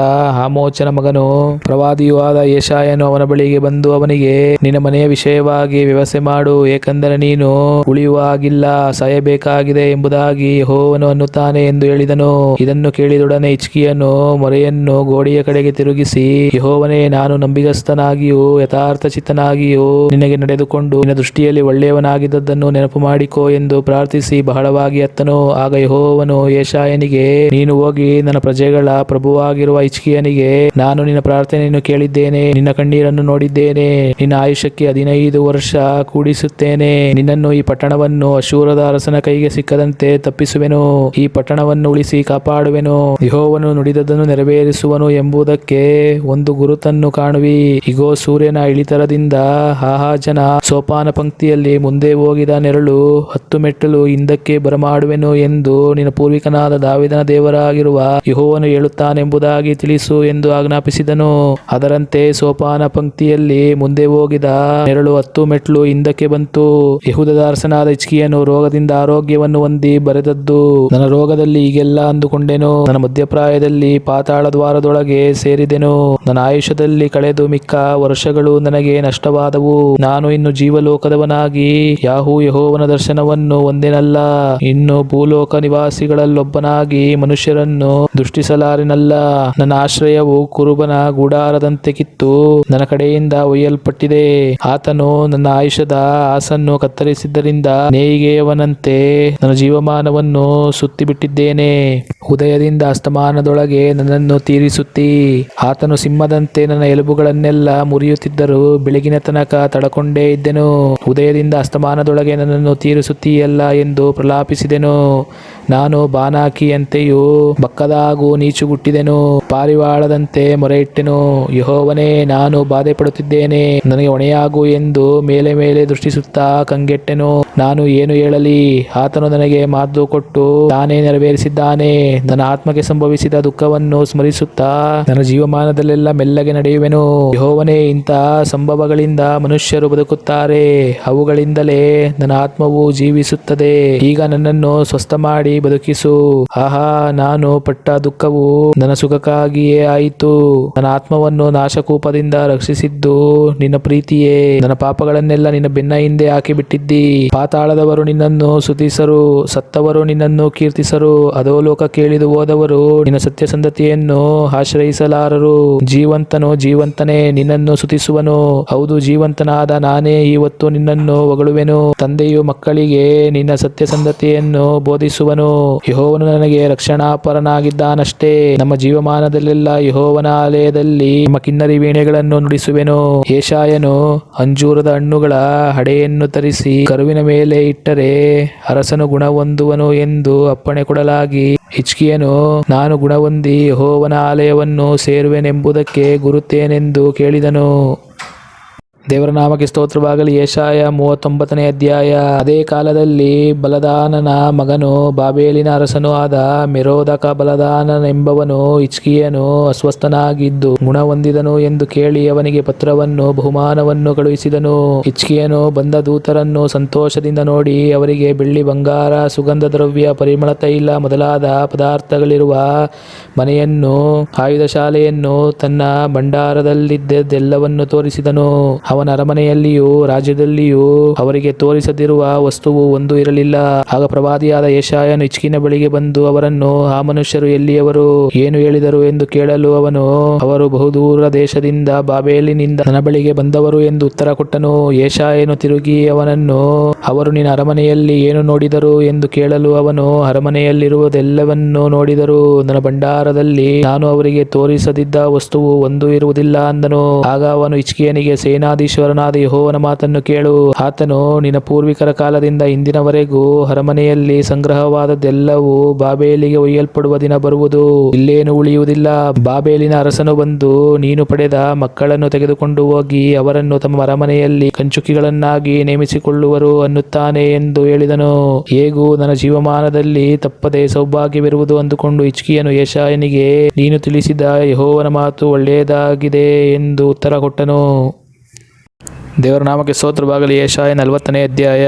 ಆಮೋಚನ ಮಗನು ಪ್ರವಾದಿಯೂ ಆದ ಯೆಶಾಯನು ಅವನ ಬಳಿಗೆ ಬಂದು ಅವನಿಗೆ, ನಿನ್ನ ಮನೆಯ ವಿಷಯವಾಗಿ ವ್ಯವಸ್ಥೆ ಮಾಡು, ಏಕೆಂದರೆ ನೀನು ಉಳಿಯುವ ಹಾಗಿಲ್ಲ, ಸಾಯಬೇಕಾಗಿದೆ ಎಂಬುದಾಗಿ ಯೆಹೋವನು ಅನ್ನುತ್ತಾನೆ ಎಂದು ಹೇಳಿದನು. ಇದನ್ನು ಕೇಳಿದೊಡನೆ ಹಿಜ್ಕೀಯನು ಮೊರೆಯನ್ನು ಗೋಡೆಯ ಕಡೆಗೆ ತಿರುಗಿಸಿ, ಯೆಹೋವನೇ, ನಾನು ನಂಬಿಗಸ್ತನಾಗಿಯೂ ಯಥಾರ್ಥ ಚಿತ್ತನಾಗಿಯೂ ನಿನಗೆ ನಡೆದುಕೊಂಡು ನಿನ್ನ ದೃಷ್ಟಿಯಲ್ಲಿ ಒಳ್ಳೆಯವನಾಗಿದ್ದದ್ದನ್ನು ನೆನಪು ಮಾಡಿಕೋ ಎಂದು ಪ್ರಾರ್ಥಿಸಿ ಬಹಳವಾಗಿ ಅತ್ತನು. ಆಗ ಯೆಹೋವನು ಯೆಶಾಯನಿಗೆ, ನೀನು ಹೋಗಿ ನನ್ನ ಪ್ರಜೆಗಳ ಪ್ರಭುವಾಗಿರುವ ಹಿಜ್ಕೀಯನಿಗೆ, ನಾನು ನಿನ್ನ ಪ್ರಾರ್ಥನೆಯನ್ನು ಕೇಳಿದ್ದೇನೆ, ನಿನ್ನ ಕಣ್ಣೀರನ್ನು ನೋಡಿದ್ದೇನೆ, ನಿನ್ನ ಆಯುಷ್ಯಕ್ಕೆ 15 ವರ್ಷ ಕೂಡಿಸುತ್ತೇನೆ, ನಿನ್ನನ್ನು ಈ ಪಟ್ಟಣವನ್ನು ಅಶೂರದ ಅರಸನ ಕೈಗೆ ಸಿಕ್ಕದಂತೆ ತಪ್ಪಿಸುವೆನು, ಈ ಪಟ್ಟಣವನ್ನು ಉಳಿಸಿ ಕಾಪಾಡುವೆನು, ಯೆಹೋವನು ನುಡಿದದ್ದನ್ನು ನೆರವೇರಿಸುವನು ಎಂಬುದಕ್ಕೆ ಒಂದು ಗುರುತನ್ನು ಕಾಣುವಿ. ಇಗೋ, ಸೂರ್ಯನ ಇಳಿತರದಿಂದ ಆಹಾಜನ ಸೋಪಾನ ಪಂಕ್ತಿಯಲ್ಲಿ ಮುಂದೆ ಹೋಗಿದ ನೆರಳು 10 ಮೆಟ್ಟಲು ಹಿಂದಕ್ಕೆ ಬರಮಾಡುವೆನು ಎಂದು ನಿನ್ನ ಪೂರ್ವಿಕನಾದ ದಾವೀದನ ದೇವರಾಗಿರುವ ಯೆಹೋವನು ಹೇಳುತ್ತಾನೆಂಬುದಾಗಿ ತಿಳಿಸು ಎಂದು ಆಜ್ಞಾಪಿಸಿದನು. ಅದರಂತೆ ಸೋಪಾನ ಪಂಕ್ತಿಯಲ್ಲಿ ಮುಂದೆ ಹೋಗಿದ ನೆರಳು 10 ಮೆಟ್ಟಲು ಹಿಂದಕ್ಕೆ ಬಂತು. ಯೆಹೂದದ ಅರಸನಾದ ಹಿಜ್ಕೀಯನು ರೋಗದಿಂದ ಆರೋಗ್ಯವನ್ನು ಹೊಂದಿ ಬರೆದದ್ದು. ನನ್ನ ರೋಗದಲ್ಲಿ ಹೀಗೆಲ್ಲ ಅಂದುಕೊಂಡೆನು, ನನ್ನ ಮಧ್ಯಪ್ರಾಯದಲ್ಲಿ ಪಾತಾಳ ದ್ವಾರದೊಳಗೆ ಸೇರಿದೆನು, ನನ್ನ ಆಯುಷ್ಯದಲ್ಲಿ ಕಳೆದು ಮಿಕ್ಕ ವರ್ಷಗಳು ನನಗೆ ನಷ್ಟವಾದವು. ನಾನು ಇನ್ನು ಜೀವಲೋಕದವನಾಗಿ ಯೆಹೋವನ ದರ್ಶನವನ್ನು ಹೊಂದೆನಲ್ಲ, ಇನ್ನು ಭೂಲೋಕ ನಿವಾಸಿಗಳಲ್ಲೊಬ್ಬನಾಗಿ ಮನುಷ್ಯರನ್ನು ದೃಷ್ಟಿಸಲಾರೆನಲ್ಲ. ನನ್ನ ಆಶ್ರಯವು ಕುರುಬನ ಗುಡಾರದಂತೆ ಕಿತ್ತು ನನ್ನ ಕಡೆಯಿಂದ ಒಯ್ಯಲ್ಪಟ್ಟಿದೆ. ಆತನು ನನ್ನ ಆಯುಷ್ಯದ ಆಸನ್ನು ಕತ್ತರಿಸಿದ್ದರಿಂದ ನೇಯಿಗೆಯವನಂತೆ ನನ್ನ ಜೀವಮಾನವನ್ನು ಸುತ್ತಿಬಿಟ್ಟಿದ್ದೇನೆ. ಉದಯದಿಂದ ಅಸ್ತಮಾನದೊಳಗೆ ನನ್ನನ್ನು ತೀರಿಸುತ್ತಿ. ಆತನು ಸಿಂಹದಂತೆ ನನ್ನ ಎಲುಬುಗಳನ್ನೆಲ್ಲ ಮುರಿಯುತ್ತಿದ್ದರೂ ಬೆಳಗಿನ ತನಕ ತಡಕೊಂಡೇ ಇದ್ದೆನು. ಉದಯದಿಂದ ಅಸ್ತಮಾನದೊಳಗೆ ನನ್ನನ್ನು ತೀರಿಸುತ್ತೀಯಲ್ಲ ಎಂದು ಪ್ರಲಾಪಿಸಿದೆನು. ನಾನು ಬಾನಾಕಿಯಂತೆಯೂ ಬಕ್ಕದಾಗೂ ನೀಚುಗುಟ್ಟಿದೆನು, ಪಾರಿವಾಳದಂತೆ ಮೊರೆಯಿಟ್ಟೆನು. ಯೆಹೋವನೇ, ನಾನು ಬಾಧೆ ಪಡುತ್ತಿದ್ದೇನೆ, ನನಗೆ ಹೊಣೆಯಾಗು ಎಂದು ಮೇಲೆ ಮೇಲೆ ದೃಷ್ಟಿಸುತ್ತಾ ಕಂಗೆಟ್ಟೆನು. ನಾನು ಏನು ಹೇಳಲಿ? ಆತನು ನನಗೆ ಮಾತು ಕೊಟ್ಟು ತಾನೇ ನೆರವೇರಿಸಿದ್ದಾನೆ. ನನ್ನ ಆತ್ಮಕ್ಕೆ ಸಂಭವಿಸಿದ ದುಃಖವನ್ನು ಸ್ಮರಿಸುತ್ತಾ ನನ್ನ ಜೀವಮಾನದಲ್ಲೆಲ್ಲ ಮೆಲ್ಲಗೆ ನಡೆಯುವೆನು. ಯೆಹೋವನೇ, ಇಂಥ ಸಂಭವಗಳಿಂದ ಮನುಷ್ಯರು ಬದುಕುತ್ತಾರೆ, ಅವುಗಳಿಂದಲೇ ನನ್ನ ಆತ್ಮವು ಜೀವಿಸುತ್ತದೆ. ಈಗ ನನ್ನನ್ನು ಸ್ವಸ್ಥ ಮಾಡಿ ಬದುಕಿಸು. ಆಹಾ, ನಾನು ಪಟ್ಟ ದುಃಖವು ನನ್ನ ಸುಖಕ್ಕಾಗಿಯೇ ಆಯಿತು. ನನ್ನ ಆತ್ಮವನ್ನು ನಾಶಕೂಪದಿಂದ ರಕ್ಷಿಸಿದ್ದು ನಿನ್ನ ಪ್ರೀತಿಯೇ. ನನ್ನ ಪಾಪಗಳನ್ನೆಲ್ಲ ನಿನ್ನ ಬೆನ್ನ ಹಿಂದೆ ಹಾಕಿಬಿಟ್ಟಿದ್ದಿ. ಪಾತಾಳದವರು ನಿನ್ನನ್ನು ಸ್ತುತಿಸರು, ಸತ್ತವರು ನಿನ್ನನ್ನು ಕೀರ್ತಿಸರು. ಅಧೋಲೋಕ ಕೇಳಿದು ಹೋದವರು ನಿನ್ನ ಸತ್ಯಸಂಧತೆಯನ್ನು ಆಶ್ರಯಿಸಲಾರರು. ಜೀವಂತನೇ ನಿನ್ನನ್ನು ಸ್ತುತಿಸುವನು. ಹೌದು, ಜೀವಂತನಾದ ನಾನೇ ಇವತ್ತು ನಿನ್ನನ್ನು ಹೊಗಳುವೆನು. ತಂದೆಯು ಮಕ್ಕಳಿಗೆ ನಿನ್ನ ಸತ್ಯಸಂಧತೆಯನ್ನು ಬೋಧಿಸುವನು. ಯೆಹೋವನು ನನಗೆ ರಕ್ಷಣಾಪರನಾಗಿದ್ದಾನಷ್ಟೇ. ನಮ್ಮ ಜೀವಮಾನದಲ್ಲೆಲ್ಲ ಯೆಹೋವನ ಆಲಯದಲ್ಲಿ ನಮ್ಮ ಕಿನ್ನರಿ ವೀಣೆಗಳನ್ನು ನುಡಿಸುವೆನು. ಯೆಶಾಯನು ಅಂಜೂರದ ಹಣ್ಣುಗಳ ಹಡೆಯನ್ನು ತರಿಸಿ ಕರುವಿನ ಮೇಲೆ ಇಟ್ಟರೆ ಅರಸನು ಗುಣ ಹೊಂದುವನು ಎಂದು ಅಪ್ಪಣೆ ಕೊಡಲಾಗಿ, ಹಿಜ್ಕೀಯನು ನಾನು ಗುಣಹೊಂದಿ ಯೆಹೋವನ ಆಲಯವನ್ನು ಸೇರುವೆನೆಂಬುದಕ್ಕೆ ಗುರುತೇನೆಂದು ಕೇಳಿದನು. ದೇವರ ನಾಮಕ್ಕೆ ಸ್ತೋತ್ರವಾಗಲಿ. ಯೆಶಾಯ 39ನೇ ಅಧ್ಯಾಯ. ಅದೇ ಕಾಲದಲ್ಲಿ ಬಲದಾನನ ಮಗನು ಬಾಬೇಲಿನ ಅರಸನೂ ಆದ ಮೆರೋದಕ ಬಲದಾನನೆಂಬವನು ಹಿಜ್ಕೀಯನು ಅಸ್ವಸ್ಥನಾಗಿದ್ದು ಗುಣ ಹೊಂದಿದನು ಎಂದು ಕೇಳಿ ಅವನಿಗೆ ಪತ್ರವನ್ನು ಬಹುಮಾನವನ್ನು ಕಳುಹಿಸಿದನು. ಹಿಜ್ಕೀಯನು ಬಂದ ದೂತರನ್ನು ಸಂತೋಷದಿಂದ ನೋಡಿ ಅವರಿಗೆ ಬೆಳ್ಳಿ ಬಂಗಾರ, ಸುಗಂಧ ದ್ರವ್ಯ, ಪರಿಮಳ ತೈಲ ಮೊದಲಾದ ಪದಾರ್ಥಗಳಿರುವ ಮನೆಯನ್ನು, ಆಯುಧ ಶಾಲೆಯನ್ನು, ತನ್ನ ಭಂಡಾರದಲ್ಲಿದ್ದೆಲ್ಲವನ್ನು ತೋರಿಸಿದನು. ಅವನ ಅರಮನೆಯಲ್ಲಿಯೂ ರಾಜ್ಯದಲ್ಲಿಯೂ ಅವರಿಗೆ ತೋರಿಸದಿರುವ ವಸ್ತುವು ಒಂದು ಇರಲಿಲ್ಲ. ಆಗ ಪ್ರವಾದಿಯಾದ ಯೆಶಾಯನು ಹಿಜ್ಕೀಯನ ಬಳಿಗೆ ಬಂದು ಅವರನ್ನು, ಆ ಮನುಷ್ಯರು ಎಲ್ಲಿಯವರು, ಏನು ಹೇಳಿದರು ಎಂದು ಕೇಳಲು ಅವನು, ಅವರು ಬಹುದೂರ ದೇಶದಿಂದ ಬಾಬೇಲಿನಿಂದ ನನ್ನ ಬಳಿಗೆ ಬಂದವರು ಎಂದು ಉತ್ತರ ಕೊಟ್ಟನು. ಯೆಶಾಯನು ತಿರುಗಿ ಅವನನ್ನು, ಅವರು ನಿನ್ನ ಅರಮನೆಯಲ್ಲಿ ಏನು ನೋಡಿದರು ಎಂದು ಕೇಳಲು ಅವನು, ಅರಮನೆಯಲ್ಲಿರುವುದೆಲ್ಲವನ್ನೂ ನೋಡಿದರು. ನನ್ನ ಭಂಡಾರದಲ್ಲಿ ನಾನು ಅವರಿಗೆ ತೋರಿಸದಿದ್ದ ವಸ್ತುವು ಒಂದು ಇರುವುದಿಲ್ಲ ಅಂದನು. ಆಗ ಅವನು ಹಿಜ್ಕೀಯನಿಗೆ, ಸೇನಾಧೀಶ್ವರನಾದ ಯೆಹೋವನ ಮಾತನ್ನು ಕೇಳು. ಆತನು ನಿನ್ನ ಪೂರ್ವಿಕರ ಕಾಲದಿಂದ ಇಂದಿನವರೆಗೂ ಅರಮನೆಯಲ್ಲಿ ಸಂಗ್ರಹವಾದದ್ದೆಲ್ಲವೂ ಬಾಬೇಲಿಗೆ ಒಯ್ಯಲ್ಪಡುವ ದಿನ ಬರುವುದು, ಇಲ್ಲೇನು ಉಳಿಯುವುದಿಲ್ಲ. ಬಾಬೇಲಿನ ಅರಸನು ಬಂದು ನೀನು ಪಡೆದ ಮಕ್ಕಳನ್ನು ತೆಗೆದುಕೊಂಡು ಹೋಗಿ ಅವರನ್ನು ತಮ್ಮ ಅರಮನೆಯಲ್ಲಿ ಕಂಚುಕಿಗಳನ್ನಾಗಿ ನೇಮಿಸಿಕೊಳ್ಳುವರು ಅನ್ನುತ್ತಾನೆ ಎಂದು ಹೇಳಿದನು. ಹೇಗೂ ನನ್ನ ಜೀವಮಾನದಲ್ಲಿ ತಪ್ಪದೆ ಸೌಭಾಗ್ಯವಿರುವುದು ಅಂದುಕೊಂಡು ಹಿಜ್ಕೀಯನು ಯೆಶಾಯನಿಗೆ, ನೀನು ತಿಳಿಸಿದ ಯೆಹೋವನ ಮಾತು ಒಳ್ಳೆಯದಾಗಿದೆ ಎಂದು ಉತ್ತರ ಕೊಟ್ಟನು. ದೇವರ ನಾಮಕ್ಕೆ ಸ್ತೋತ್ರವಾಗಲಿ. ಯೆಶಾಯ 40ನೇ ಅಧ್ಯಾಯ.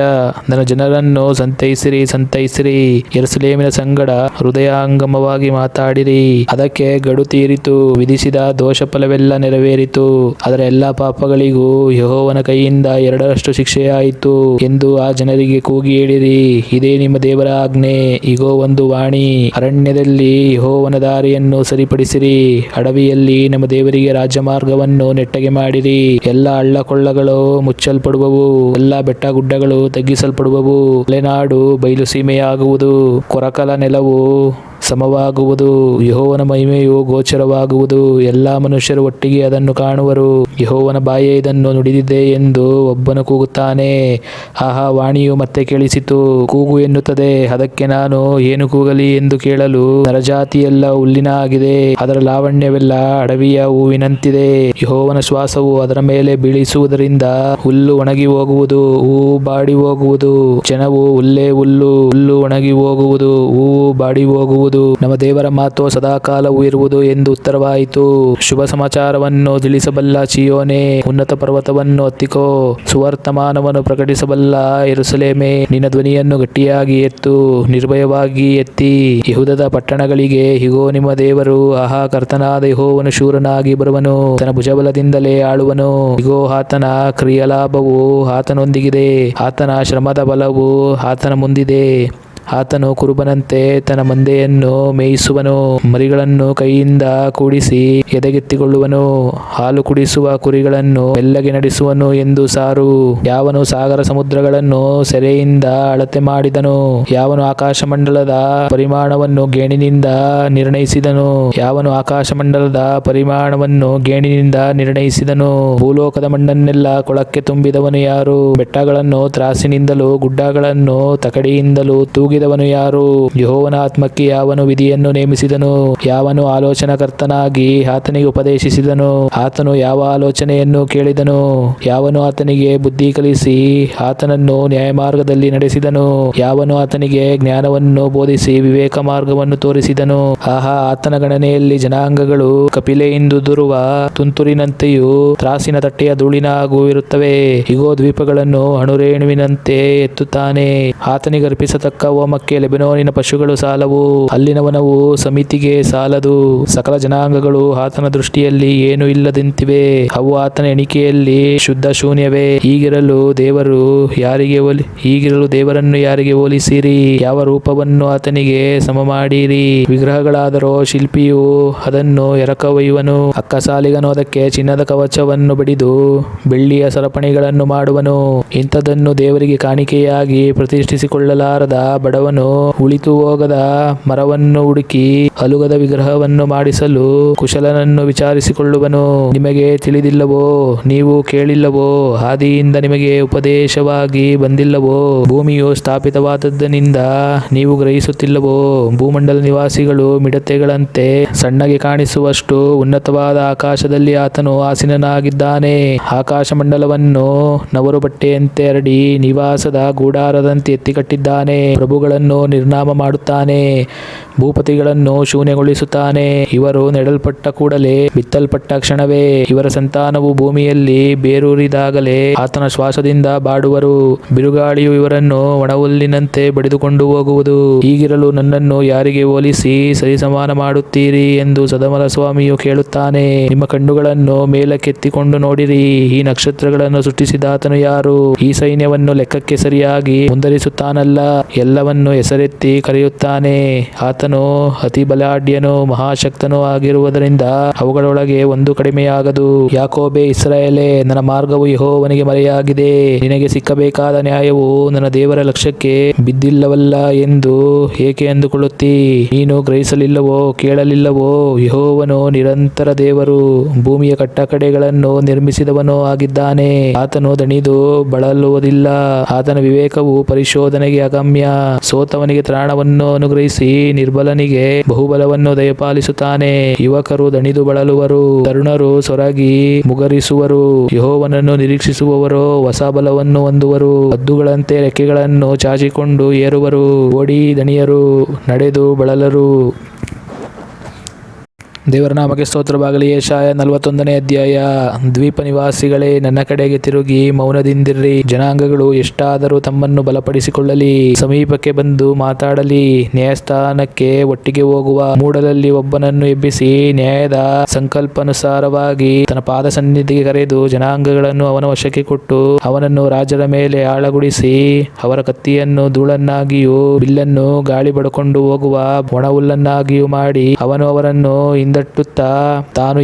ನನ್ನ ಜನರನ್ನು ಸಂತೈಸಿರಿ, ಯೆರೂಸಲೇಮಿನ ಸಂಗಡ ಹೃದಯಾಂಗಮವಾಗಿ ಮಾತಾಡಿರಿ. ಅದಕ್ಕೆ ಗಡು ತೀರಿತು, ವಿಧಿಸಿದ ದೋಷ ಫಲವೆಲ್ಲ ನೆರವೇರಿತು. ಅದರ ಎಲ್ಲಾ ಪಾಪಗಳಿಗೂ ಯೆಹೋವನ ಕೈಯಿಂದ 2ರಷ್ಟು ಶಿಕ್ಷೆಯಾಯಿತು ಎಂದು ಆ ಜನರಿಗೆ ಕೂಗಿ ಹೇಳಿರಿ. ಇದೇ ನಿಮ್ಮ ದೇವರ ಆಜ್ಞೆ. ಇಗೋ, ಒಂದು ವಾಣಿ, ಅರಣ್ಯದಲ್ಲಿ ಯೆಹೋವನ ದಾರಿಯನ್ನು ಸರಿಪಡಿಸಿರಿ, ಅಡವಿಯಲ್ಲಿ ನಮ್ಮ ದೇವರಿಗೆ ರಾಜಮಾರ್ಗವನ್ನು ನೆಟ್ಟಗೆ ಮಾಡಿರಿ. ಎಲ್ಲ ಹಳ್ಳಕೊಳ್ಳಗಳು ಮುಚ್ಚಲ್ಪಡುವವು, ಎಲ್ಲ ಬೆಟ್ಟ ಗುಡ್ಡಗಳು ತಗ್ಗಿಸಲ್ಪಡುವವು. ಮಲೆನಾಡು ಬಯಲು ಸೀಮೆಯಾಗುವುದು, ಕೊರಕಲ ನೆಲವು ಸಮವಾಗುವುದು. ಯೆಹೋವನ ಮಹಿಮೆಯು ಗೋಚರವಾಗುವುದು, ಎಲ್ಲಾ ಮನುಷ್ಯರು ಒಟ್ಟಿಗೆ ಅದನ್ನು ಕಾಣುವರು. ಯೆಹೋವನ ಬಾಯೇ ಇದನ್ನು ನುಡಿದಿದೆ ಎಂದು ಒಬ್ಬನು ಕೂಗುತ್ತಾನೆ. ಆಹಾ, ವಾಣಿಯು ಮತ್ತೆ ಕೇಳಿಸಿತು, ಕೂಗು ಎನ್ನುತ್ತದೆ. ಅದಕ್ಕೆ ನಾನು, ಏನು ಕೂಗಲಿ ಎಂದು ಕೇಳಲು, ನರಜಾತಿಯೆಲ್ಲ ಹುಲ್ಲಿನ ಆಗಿದೆ, ಅದರ ಲಾವಣ್ಯವೆಲ್ಲ ಅಡವಿಯ ಹೂವಿನಂತಿದೆ. ಯೆಹೋವನ ಶ್ವಾಸವು ಅದರ ಮೇಲೆ ಬೀಳಿಸುವುದರಿಂದ ಹುಲ್ಲು ಒಣಗಿ ಹೋಗುವುದು, ಹೂವು ಬಾಡಿ ಹೋಗುವುದು. ಜನವು ಹುಲ್ಲೇ ಹುಲ್ಲು, ಹುಲ್ಲು ಒಣಗಿ ಹೋಗುವುದು, ಹೂವು ಬಾಡಿ ಹೋಗುವುದು. ನಮ್ಮ ದೇವರ ಮಾತು ಸದಾಕಾಲವೂ ಇರುವುದು ಎಂದು ಉತ್ತರವಾಯಿತು. ಶುಭ ಸಮಾಚಾರವನ್ನು ತಿಳಿಸಬಲ್ಲ ಚೀಯೋನೇ, ಉನ್ನತ ಪರ್ವತವನ್ನು ಹತ್ತಿಕೋ. ಸುವರ್ತಮಾನವನ್ನು ಪ್ರಕಟಿಸಬಲ್ಲ ಯೆರೂಸಲೇಮೇ, ನಿನ್ನ ಧ್ವನಿಯನ್ನು ಗಟ್ಟಿಯಾಗಿ ಎತ್ತು, ನಿರ್ಭಯವಾಗಿ ಎತ್ತಿ. ಯೆಹೂದದ ಪಟ್ಟಣಗಳಿಗೆ, ಇಗೋ ನಿಮ್ಮ ದೇವರು, ಆಹಾ, ಕರ್ತನಾದ ಯೆಹೋವನು ಶೂರನಾಗಿ ಬರುವನು, ತನ್ನ ಭುಜಬಲದಿಂದಲೇ ಆಳುವನು. ಇಗೋ, ಆತನ ಕ್ರಿಯಾಲಾಭವು ಆತನೊಂದಿಗಿದೆ, ಆತನ ಶ್ರಮದ ಬಲವು ಆತನ ಮುಂದಿದೆ. ಆತನು ಕುರುಬನಂತೆ ತನ್ನ ಮಂದೆಯನ್ನು ಮೇಯಿಸುವನು, ಮರಿಗಳನ್ನು ಕೈಯಿಂದ ಕೂಡಿಸಿ ಎದೆಗೆತ್ತಿಕೊಳ್ಳುವನು, ಹಾಲು ಕುಡಿಸುವ ಕುರಿಗಳನ್ನು ಮೆಲ್ಲಗೆ ನಡೆಸುವನು ಎಂದು ಸಾರು. ಯಾವನು ಸಾಗರ ಸಮುದ್ರಗಳನ್ನು ಸೆರೆಯಿಂದ ಅಳತೆ ಮಾಡಿದನು, ಯಾವನು ಆಕಾಶಮಂಡಲದ ಪರಿಮಾಣವನ್ನು ಗೇಣಿನಿಂದ ನಿರ್ಣಯಿಸಿದನು, ಯಾವನು ಆಕಾಶಮಂಡಲದ ಪರಿಮಾಣವನ್ನು ಗೇಣಿನಿಂದ ನಿರ್ಣಯಿಸಿದನು. ಭೂಲೋಕದ ಮಣ್ಣನ್ನೆಲ್ಲ ಕೊಳಕ್ಕೆ ತುಂಬಿದವನು ಯಾರು? ಬೆಟ್ಟಗಳನ್ನು ತ್ರಾಸಿನಿಂದಲೂ ಗುಡ್ಡಗಳನ್ನು ತಕಡಿಯಿಂದಲೂ ತೂಗಿ ಹೋಗಿದವನು ಯಾರು? ಯೆಹೋವನ ಆತ್ಮಕ್ಕೆ ಯಾವನು ವಿಧಿಯನ್ನು ನೇಮಿಸಿದನು? ಯಾವನು ಆಲೋಚನಾಕರ್ತನಾಗಿ ಆತನಿಗೆ ಉಪದೇಶಿಸಿದನು? ಆತನು ಯಾವ ಆಲೋಚನೆಯನ್ನು ಕೇಳಿದನು? ಯಾವನು ಆತನಿಗೆ ಬುದ್ಧಿ ಕಲಿಸಿ ಆತನನ್ನು ನ್ಯಾಯಮಾರ್ಗದಲ್ಲಿ ನಡೆಸಿದನು? ಯಾವನು ಆತನಿಗೆ ಜ್ಞಾನವನ್ನು ಬೋಧಿಸಿ ವಿವೇಕ ಮಾರ್ಗವನ್ನು ತೋರಿಸಿದನು? ಆಹಾ, ಆತನ ಗಣನೆಯಲ್ಲಿ ಜನಾಂಗಗಳು ಕಪಿಲೆಯಿಂದುದುರುವ ತುಂತುರಿನಂತೆಯೂ ತ್ರಾಸಿನ ತಟ್ಟೆಯ ಧೂಳಿನ ಹಾಗೂ ಇರುತ್ತವೆ. ಇಗೋ, ದ್ವೀಪಗಳನ್ನು ಅಣುರೇಣುವಿನಂತೆ ಎತ್ತುತ್ತಾನೆ. ಆತನಿಗೆ ಅರ್ಪಿಸತಕ್ಕ ಹೋಮಕ್ಕೆ ಲೆಬನೋನಿನ ಪಶುಗಳು ಸಾಲವು, ಅಲ್ಲಿನ ವನವು ಸಮಿತಿಗೆ ಸಾಲದು. ಸಕಲ ಜನಾಂಗಗಳು ಆತನ ದೃಷ್ಟಿಯಲ್ಲಿ ಏನೂ ಇಲ್ಲದಂತಿವೆ, ಅವು ಆತನ ಎಣಿಕೆಯಲ್ಲಿ ಶುದ್ಧ ಶೂನ್ಯವೇ. ಹೀಗಿರಲು ದೇವರನ್ನು ಯಾರಿಗೆ ಹೋಲಿಸಿರಿ? ಯಾವ ರೂಪವನ್ನು ಆತನಿಗೆ ಸಮ ಮಾಡಿರಿ? ವಿಗ್ರಹಗಳಾದರೋ ಶಿಲ್ಪಿಯು ಅದನ್ನು ಎರಕ ಒಯ್ಯುವನು, ಅಕ್ಕಸಾಲಿಗನು ಅದಕ್ಕೆ ಚಿನ್ನದ ಕವಚವನ್ನು ಬಡಿದು ಬೆಳ್ಳಿಯ ಸರಪಣಿಗಳನ್ನು ಮಾಡುವನು. ಇಂಥದನ್ನು ದೇವರಿಗೆ ಕಾಣಿಕೆಯಾಗಿ ಪ್ರತಿಷ್ಠಿಸಿಕೊಳ್ಳಲಾರದ ಬಡವನು ಉಳಿತು ಹೋಗದ ಮರವನ್ನು ಹುಡುಕಿ ಅಲುಗದ ವಿಗ್ರಹವನ್ನು ಮಾಡಿಸಲು ಕುಶಲನನ್ನು ವಿಚಾರಿಸಿಕೊಳ್ಳುವನು. ನಿಮಗೆ ತಿಳಿದಿಲ್ಲವೋ? ನೀವು ಕೇಳಿಲ್ಲವೋ? ಆದಿಯಿಂದ ನಿಮಗೆ ಉಪದೇಶವಾಗಿ ಬಂದಿಲ್ಲವೋ? ಭೂಮಿಯು ಸ್ಥಾಪಿತವಾದದ್ದರಿಂದ ನೀವು ಗ್ರಹಿಸುತ್ತಿಲ್ಲವೋ? ಭೂಮಂಡಲ ನಿವಾಸಿಗಳು ಮಿಡತೆಗಳಂತೆ ಸಣ್ಣಗೆ ಕಾಣಿಸುವಷ್ಟು ಉನ್ನತವಾದ ಆಕಾಶದಲ್ಲಿ ಆತನು ಆಸೀನನಾಗಿದ್ದಾನೆ. ಆಕಾಶ ಮಂಡಲವನ್ನು ನವರು ಬಟ್ಟೆಯಂತೆ ಹರಡಿ ನಿವಾಸದ ಗೂಡಾರದಂತೆ ಎತ್ತಿಕಟ್ಟಿದ್ದಾನೆ. ಪ್ರಭುಗಳನ್ನು ನಿರ್ನಾಮ ಮಾಡುತ್ತಾನೆ, ಭೂಪತಿಗಳನ್ನು ಶೂನ್ಯಗೊಳಿಸುತ್ತಾನೆ. ಇವರು ನೆಡಲ್ಪಟ್ಟ ಕೂಡಲೇ ಬಿತ್ತಲ್ಪಟ್ಟ ಕ್ಷಣವೇ ಇವರ ಸಂತಾನವು ಭೂಮಿಯಲ್ಲಿ ಬೇರೂರಿದಾಗಲೇ ಆತನ ಶ್ವಾಸದಿಂದ ಬಾಡುವರು. ಬಿರುಗಾಳಿಯು ಇವರನ್ನು ಒಣಹುಲ್ಲಿನಂತೆ ಬಡಿದುಕೊಂಡು ಹೋಗುವುದು. ಹೀಗಿರಲು ನನ್ನನ್ನು ಯಾರಿಗೆ ಹೋಲಿಸಿ ಸರಿಸಮಾನ ಮಾಡುತ್ತೀರಿ ಎಂದು ಸದಮಲ ಸ್ವಾಮಿಯು ಕೇಳುತ್ತಾನೆ. ನಿಮ್ಮ ಕಣ್ಣುಗಳನ್ನು ಮೇಲಕ್ಕೆತ್ತಿಕೊಂಡು ನೋಡಿರಿ. ಈ ನಕ್ಷತ್ರಗಳನ್ನು ಸೃಷ್ಟಿಸಿದಾತನು ಯಾರು? ಈ ಸೈನ್ಯವನ್ನು ಲೆಕ್ಕಕ್ಕೆ ಸರಿಯಾಗಿ ಮುಂದರಿಸುತ್ತಾನಲ್ಲ, ಎಲ್ಲವನ್ನು ಹೆಸರೆತ್ತಿ ಕರೆಯುತ್ತಾನೆ. ಆತನು ಅತಿ ಬಲಾಢ್ಯನೂ ಮಹಾಶಕ್ತನೂ ಆಗಿರುವುದರಿಂದ ಅವುಗಳೊಳಗೆ ಒಂದು ಕಡಿಮೆಯಾಗದು. ಯಾಕೋಬೇ, ಇಸ್ರಾಯೇಲೇ, ನನ್ನ ಮಾರ್ಗವು ಯೆಹೋವನಿಗೆ ಮರೆಯಾಗಿದೆ. ನಿನಗೆ ಸಿಕ್ಕಬೇಕಾದ ನ್ಯಾಯವು ನನ್ನ ದೇವರ ಲಕ್ಷ್ಯಕ್ಕೆ ಬಿದ್ದಿಲ್ಲವಲ್ಲ ಎಂದು ಏಕೆ ಅಂದುಕೊಳ್ಳುತ್ತೀ? ನೀನು ಗ್ರಹಿಸಲಿಲ್ಲವೋ? ಕೇಳಲಿಲ್ಲವೋ? ಯೆಹೋವನು ನಿರಂತರ ದೇವರು, ಭೂಮಿಯ ಕಟ್ಟಕಡೆಗಳನ್ನು ನಿರ್ಮಿಸಿದವನೂ ಆಗಿದ್ದಾನೆ. ಆತನು ದಣಿದು ಬಳಲುವುದಿಲ್ಲ, ಆತನ ವಿವೇಕವು ಪರಿಶೋಧನೆಗೆ ಅಗಮ್ಯ. ಸೋತವನಿಗೆ ತ್ರಾಣವನ್ನು ಅನುಗ್ರಹಿಸಿ ನಿರ್ಬಲನಿಗೆ ಬಹುಬಲವನ್ನು ದಯಪಾಲಿಸುತ್ತಾನೆ. ಯುವಕರು ದಣಿದು ಬಳಲುವರು, ತರುಣರು ಸೊರಗಿ ಮುಗರಿಸುವರು. ಯೆಹೋವನನ್ನು ನಿರೀಕ್ಷಿಸುವವರು ಹೊಸ ಬಲವನ್ನು ಹೊಂದುವರು. ಹದ್ದುಗಳಂತೆ ರೆಕ್ಕೆಗಳನ್ನು ಚಾಚಿಕೊಂಡು ಏರುವರು, ಓಡಿ ದಣಿಯರು, ನಡೆದು ಬಳಲರು. ದೇವರ ನಾಮಕ್ಕೆ ಸ್ತೋತ್ರವಾಗಲಿ. ಯೆಶಾಯ 41ನೇ ಅಧ್ಯಾಯ. ದ್ವೀಪ ನಿವಾಸಿಗಳೇ, ನನ್ನ ಕಡೆಗೆ ತಿರುಗಿ ಮೌನದಿಂದಿರ್ರಿ. ಜನಾಂಗಗಳು ಎಷ್ಟಾದರೂ ತಮ್ಮನ್ನು ಬಲಪಡಿಸಿಕೊಳ್ಳಲಿ, ಸಮೀಪಕ್ಕೆ ಬಂದು ಮಾತಾಡಲಿ. ನ್ಯಾಯಸ್ಥಾನಕ್ಕೆ ಒಟ್ಟಿಗೆ ಹೋಗುವ ಮೂಡಲಲ್ಲಿ ಒಬ್ಬನನ್ನು ಎಬ್ಬಿಸಿ ನ್ಯಾಯದ ಸಂಕಲ್ಪಾನುಸಾರವಾಗಿ ತನ್ನ ಪಾದ ಸನ್ನಿಧಿಗೆ ಕರೆದು ಜನಾಂಗಗಳನ್ನು ಅವನ ವಶಕ್ಕೆ ಕೊಟ್ಟು ಅವನನ್ನು ರಾಜರ ಮೇಲೆ ಆಳಗುಡಿಸಿ ಅವರ ಕತ್ತಿಯನ್ನು ಧೂಳನ್ನಾಗಿಯೂ ಬಿಲ್ಲನ್ನು ಗಾಳಿ ಬಡಕೊಂಡು ಹೋಗುವ ಒಣಹುಲ್ಲನ್ನಾಗಿಯೂ ಮಾಡಿ ಅವನು ಅವರನ್ನು ಹಿಂದಟ್ಟುತ್ತಾ ತಾನು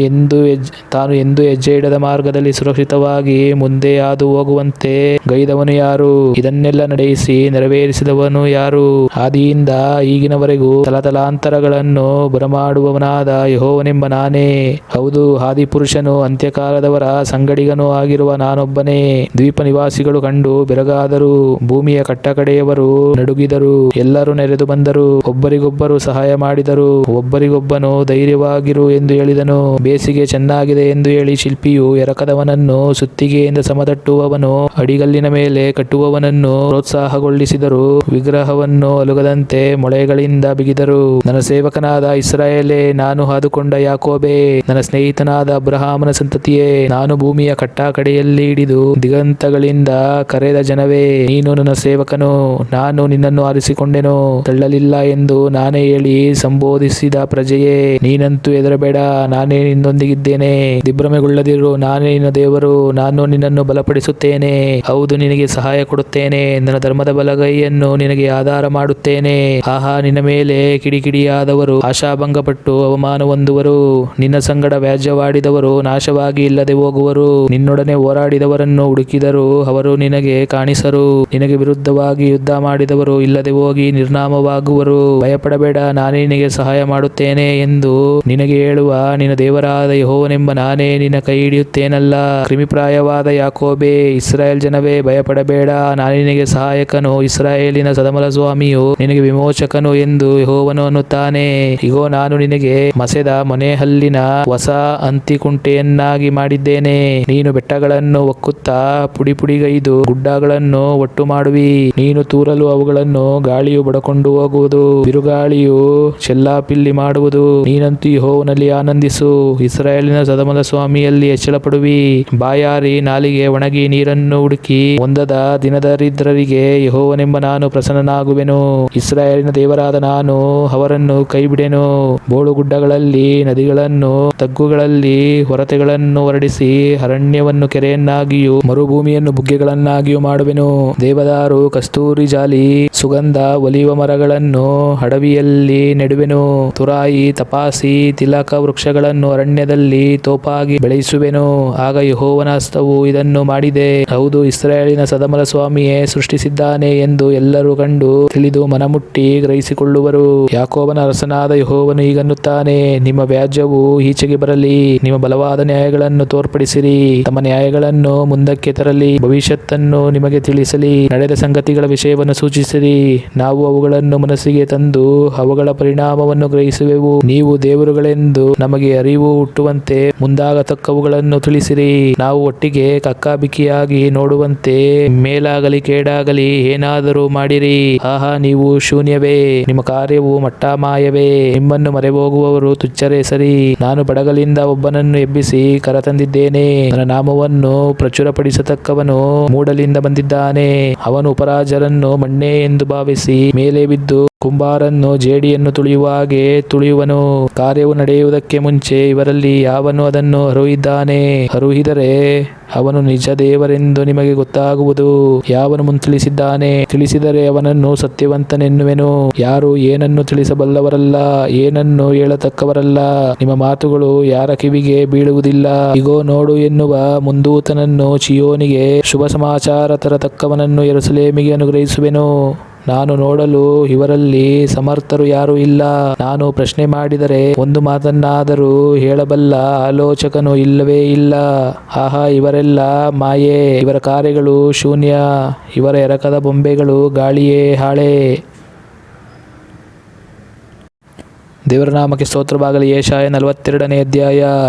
ಎಂದು ಹೆಜ್ಜೆ ಇಡದ ಮಾರ್ಗದಲ್ಲಿ ಸುರಕ್ಷಿತವಾಗಿ ಮುಂದೆ ಹಾದು ಹೋಗುವಂತೆ ಗೈದವನು ಯಾರು? ಇದನ್ನೆಲ್ಲ ನಡೆಯಿಸಿ ನೆರವೇರಿಸಿದವನು ಯಾರು? ಆದಿಯಿಂದ ಈಗಿನವರೆಗೂ ತಲತಲಾಂತರಗಳನ್ನು ಬರಮಾಡುವವನಾದ ಯೆಹೋವನೆಂಬ ನಾನೇ. ಹೌದು, ಆದಿಪುರುಷನು ಅಂತ್ಯಕಾಲದವರ ಸಂಗಡಿಗನೂ ಆಗಿರುವ ನಾನೊಬ್ಬನೇ. ದ್ವೀಪ ನಿವಾಸಿಗಳು ಕಂಡು ಬೆರಗಾದರು, ಭೂಮಿಯ ಕಟ್ಟಕಡೆಯವರು ನಡುಗಿದರು. ಎಲ್ಲರೂ ನೆರೆದು ಬಂದರು, ಒಬ್ಬರಿಗೊಬ್ಬರು ಸಹಾಯ ಮಾಡಿದರು. ಒಬ್ಬರಿಗೊಬ್ಬನು ಧೈರ್ಯವಾಗಿರು ಎಂದು ಹೇಳಿದನು. ಬೇಸಿಗೆ ಚೆನ್ನಾಗಿದೆ ಎಂದು ಹೇಳಿ ಶಿಲ್ಪಿಯು ಎರಕದವನನ್ನು ಸುತ್ತಿಗೆಯಿಂದ ಸಮತಟ್ಟುವವನು ಅಡಿಗಲ್ಲಿನ ಮೇಲೆ ಕಟ್ಟುವವನನ್ನು ಪ್ರೋತ್ಸಾಹಗೊಳಿಸಿದರು. ವಿಗ್ರಹವನ್ನು ಅಲುಗದಂತೆ ಮೊಳೆಗಳಿಂದ ಬಿಗಿದರು. ನನ್ನ ಸೇವಕನಾದ ಇಸ್ರಾಯೇಲೇ, ನಾನು ಹಾದುಕೊಂಡ ಯಾಕೋಬೇ, ನನ್ನ ಸ್ನೇಹಿತನಾದ ಅಬ್ರಹಾಮನ ಸಂತತಿಯೇ, ನಾನು ಭೂಮಿಯ ಕಟ್ಟಕಡೆಯಲ್ಲಿ ಹಿಡಿದು ದಿಗಂತಗಳಿಂದ ಕರೆದ ಜನವೇ, ನೀನು ನನ್ನ ಸೇವಕನು, ನಾನು ನಿನ್ನನ್ನು ಆರಿಸಿಕೊಂಡೆನು, ತಳ್ಳಲಿಲ್ಲ ಎಂದು ನಾನೇ ಹೇಳಿ ಸಂಬೋಧಿಸಿದ ಪ್ರಜೆಯೇ, ನೀನಂತೂ ಹೆದರಬೇಡ, ನಾನೇ ನಿನ್ನೊಂದಿಗಿದ್ದೇನೆ. ದಿಗ್ಭ್ರಮೆಗೊಳ್ಳದಿರು, ನಾನೇ ನಿನ್ನ ದೇವರು, ನಾನು ನಿನ್ನನ್ನು ಬಲಪಡಿಸುತ್ತೇನೆ. ಹೌದು, ನಿನಗೆ ಸಹಾಯ ಕೊಡುತ್ತೇನೆ. ನನ್ನ ಧರ್ಮದ ಬಲಗೈಯನ್ನು ನಿನಗೆ ಆಧಾರ ಮಾಡುತ್ತೇನೆ. ಆಹಾ, ನಿನ್ನ ಮೇಲೆ ಕಿಡಿಕಿಡಿಯಾದವರು ಆಶಾಭಂಗಪಟ್ಟು ಅವಮಾನ ಹೊಂದುವರು. ನಿನ್ನ ಸಂಗಡ ವ್ಯಾಜ್ಯವಾಡಿದವರು ನಾಶವಾಗಿ ಇಲ್ಲದೆ ಹೋಗುವರು. ನಿನ್ನೊಡನೆ ಹೋರಾಡಿದವರನ್ನು ಹುಡುಕಿದರು, ಅವರು ನಿನಗೆ ಕಾಣಿಸರು. ನಿನಗೆ ವಿರುದ್ಧವಾಗಿ ಯುದ್ಧ ಮಾಡಿದವರು ಇಲ್ಲದೆ ಹೋಗಿ ನಿರ್ನಾಮವಾಗುವರು. ಭಯಪಡಬೇಡ, ನಾನೇ ನಿನಗೆ ಸಹಾಯ ಮಾಡುತ್ತೇನೆ ಎಂದು ನಿನಗೆ ಹೇಳುವ ನಿನ್ನ ದೇವರಾದ ಯೆಹೋವನೆಂಬ ನಾನೇ ನಿನ್ನ ಕೈ ಹಿಡಿಯುತ್ತೇನಲ್ಲ. ಕ್ರಿಮಿಪ್ರಾಯವಾದ ಯಾಕೋಬೇ, ಇಸ್ರಾಯೇಲ್ ಜನವೇ, ಭಯಪಡಬೇಡ. ನಾನು ನಿನಗೆ ಸಹಾಯಕನು, ಇಸ್ರಾಯೇಲಿನ ಸದಮಲ ಸ್ವಾಮಿಯು ನಿನಗೆ ವಿಮೋಚಕನು ಎಂದು ಯೆಹೋವನು ಅನ್ನುತ್ತಾನೆ. ಇಗೋ, ನಾನು ನಿನಗೆ ಮಸೆದ ಮೊನೆಹಲ್ಲಿನ ಹೊಸ ಅಂತಿಕುಂಟೆಯನ್ನಾಗಿ ಮಾಡಿದ್ದೇನೆ. ನೀನು ಬೆಟ್ಟಗಳನ್ನು ಒಕ್ಕುತ್ತಾ ಪುಡಿಪುಡಿಗೈದು ಗುಡ್ಡಗಳನ್ನು ಒಟ್ಟು ಮಾಡುವಿ. ನೀನು ತೂರಲು ಅವುಗಳನ್ನು ಗಾಳಿಯು ಬಡಕೊಂಡು ಹೋಗುವುದು, ಬಿರುಗಾಳಿಯು ಚೆಲ್ಲಾಪಿಲ್ಲಿ ಮಾಡುವುದು. ನೀನಂತೂ ಯೆಹೋವನಲ್ಲಿ ಆನಂದಿಸು, ಇಸ್ರಾಯೇಲಿನ ಸದಮಲ ಸ್ವಾಮಿಯಲ್ಲಿ ಹೆಚ್ಚಳಪಡುವಿ. ಬಾಯಾರಿ ನಾಲಿಗೆ ಒಣಗಿ ನೀರನ್ನು ಹುಡುಕಿ ಹೊಂದದ ದಿನದರಿದ್ರರಿಗೆ ಯೆಹೋವನೆಂಬ ನಾನು ಪ್ರಸನ್ನನಾಗುವೆನು. ಇಸ್ರಾಯೇಲಿನ ದೇವರಾದ ನಾನು ಅವರನ್ನು ಕೈಬಿಡೆನು. ಬೋಳುಗುಡ್ಡಗಳಲ್ಲಿ ನದಿಗಳನ್ನು, ತಗ್ಗುಗಳಲ್ಲಿ ಹೊರತೆಗಳನ್ನು ಹೊರಡಿಸಿ ಅರಣ್ಯವನ್ನು ಕೆರೆಯನ್ನಾಗಿಯೂ ಮರುಭೂಮಿಯನ್ನು ಬುಗ್ಗೆಗಳನ್ನಾಗಿಯೂ ಮಾಡುವೆನು. ದೇವದಾರು, ಕಸ್ತೂರಿ ಜಾಲಿ, ಸುಗಂಧ ಒಲಿವ ಮರಗಳನ್ನು ಅಡವಿಯಲ್ಲಿ ನೆಡುವೆನು. ತುರಾಯಿ, ತಪಾಸಿ, ತಿಲಕ ವೃಕ್ಷಗಳನ್ನು ಅರಣ್ಯದಲ್ಲಿ ತೋಪಾಗಿ ಬೆಳೆಸುವೆನು. ಆಗ ಯೆಹೋವನ ಹಸ್ತವು ಇದನ್ನು ಮಾಡಿದೆ, ಹೌದು, ಇಸ್ರಾಯೇಲಿನ ಸದಮಲ ಸ್ವಾಮಿಯೇ ಸೃಷ್ಟಿಸಿದ್ದಾನೆ ಎಂದು ಎಲ್ಲರೂ ಕಂಡು ತಿಳಿದು ಮನಮುಟ್ಟಿ ಗ್ರಹಿಸಿಕೊಳ್ಳುವರು. ಯಾಕೋಬನ ಅರಸನಾದ ಯೆಹೋವನು ಹೀಗನ್ನುತ್ತಾನೆ, ನಿಮ್ಮ ವ್ಯಾಜ್ಯವು ಈಚೆಗೆ ಬರಲಿ, ನಿಮ್ಮ ಬಲವಾದ ನ್ಯಾಯಗಳನ್ನು ತೋರ್ಪಡಿಸಿರಿ. ತಮ್ಮ ನ್ಯಾಯಗಳನ್ನು ಮುಂದಕ್ಕೆ ತರಲಿ, ಭವಿಷ್ಯತ್ತನ್ನು ನಿಮಗೆ ತಿಳಿಸಲಿ, ನಡೆದ ಸಂಗತಿಗಳ ವಿಷಯವನ್ನು ಸೂಚಿಸಿರಿ. ನಾವು ಅವುಗಳನ್ನು ಮನಸ್ಸಿಗೆ ತಂದು ಅವುಗಳ ಪರಿಣಾಮವನ್ನು ಗ್ರಹಿಸುವೆವು. ನೀವು ದೇವರುಗಳೆಂದು ನಮಗೆ ಅರಿವು ಹುಟ್ಟುವಂತೆ ಮುಂದಾಗತಕ್ಕವುಗಳನ್ನು ತಿಳಿಸಿರಿ. ನಾವು ಒಟ್ಟಿಗೆ ಕಕ್ಕಾಬಿಕ್ಕಿಯಾಗಿ ನೋಡುವಂತೆ ಮೇಲಾಗಲಿ ಕೇಡಾಗಲಿ ಏನಾದರೂ ಮಾಡಿರಿ. ಆಹಾ, ನೀವು ಶೂನ್ಯವೇ, ನಿಮ್ಮ ಕಾರ್ಯವು ಮಟ್ಟಾಮಾಯವೇ. ನಿಮ್ಮನ್ನು ಮರೆಹೋಗುವವರು ತುಚ್ಛರೇ ಸರಿ. ನಾನು ಬಡಗಲಿಂದ ಒಬ್ಬನನ್ನು ಎಬ್ಬಿಸಿ ಕರತಂದಿದ್ದೇನೆ. ನನ್ನ ನಾಮವನ್ನು ಪ್ರಚುರಪಡಿಸತಕ್ಕವನು ಮೂಡಲಿಂದ ಬಂದಿದ್ದಾನೆ. ಅವನು ಉಪರಾಜರನ್ನು ಮಣ್ಣೆ ಎಂದು ಭಾವಿಸಿ ಮೇಲೆ ಬಿದ್ದು ಕುಂಬಾರನ್ನು ಜೇಡಿಯನ್ನು ತುಳಿಯುವ ಹಾಗೆ ತುಳಿಯುವನು. ಕಾರ್ಯವು ನಡೆಯುವುದಕ್ಕೆ ಮುಂಚೆ ಇವರಲ್ಲಿ ಯಾವನು ಅದನ್ನು ಅರುಹಿದ್ದಾನೆ? ಅರುಹಿದರೆ ಅವನು ನಿಜ ದೇವರೆಂದು ನಿಮಗೆ ಗೊತ್ತಾಗುವುದು. ಯಾವನು ಮುಂತಿಳಿಸಿದ್ದಾನೆ? ತಿಳಿಸಿದರೆ ಅವನನ್ನು ಸತ್ಯವಂತನೆನ್ನುವೆನು. ಯಾರು ಏನನ್ನು ತಿಳಿಸಬಲ್ಲವರಲ್ಲ, ಏನನ್ನು ಹೇಳತಕ್ಕವರಲ್ಲ. ನಿಮ್ಮ ಮಾತುಗಳು ಯಾರ ಕಿವಿಗೆ ಬೀಳುವುದಿಲ್ಲ. ಇಗೋ, ನೋಡು ಎನ್ನುವ ಮುಂದೂತನನ್ನು ಚೀಯೋನಿಗೆ, ಶುಭ ಸಮಾಚಾರ ತರತಕ್ಕವನನ್ನು ಯೆರೂಸಲೇಮಿಗೆ ಅನುಗ್ರಹಿಸುವೆನು. ನಾನು ನೋಡಲು ಇವರಲ್ಲಿ ಸಮರ್ಥರು ಯಾರೂ ಇಲ್ಲ. ನಾನು ಪ್ರಶ್ನೆ ಮಾಡಿದರೆ ಒಂದು ಮಾತನ್ನಾದರೂ ಹೇಳಬಲ್ಲ ಆಲೋಚಕನು ಇಲ್ಲವೇ ಇಲ್ಲ. ಆಹಾ, ಇವರೆಲ್ಲ ಮಾಯೆ, ಇವರ ಕಾರ್ಯಗಳು ಶೂನ್ಯ, ಇವರ ಎರಕದ ಬೊಂಬೆಗಳು ಗಾಳಿಯೇ ಹಾಳೆ. ದೇವರ ನಾಮಕ್ಕೆ ಸ್ತೋತ್ರವಾಗಲಿ. ಯೆಶಾಯ 42ನೇ ಅಧ್ಯಾಯ.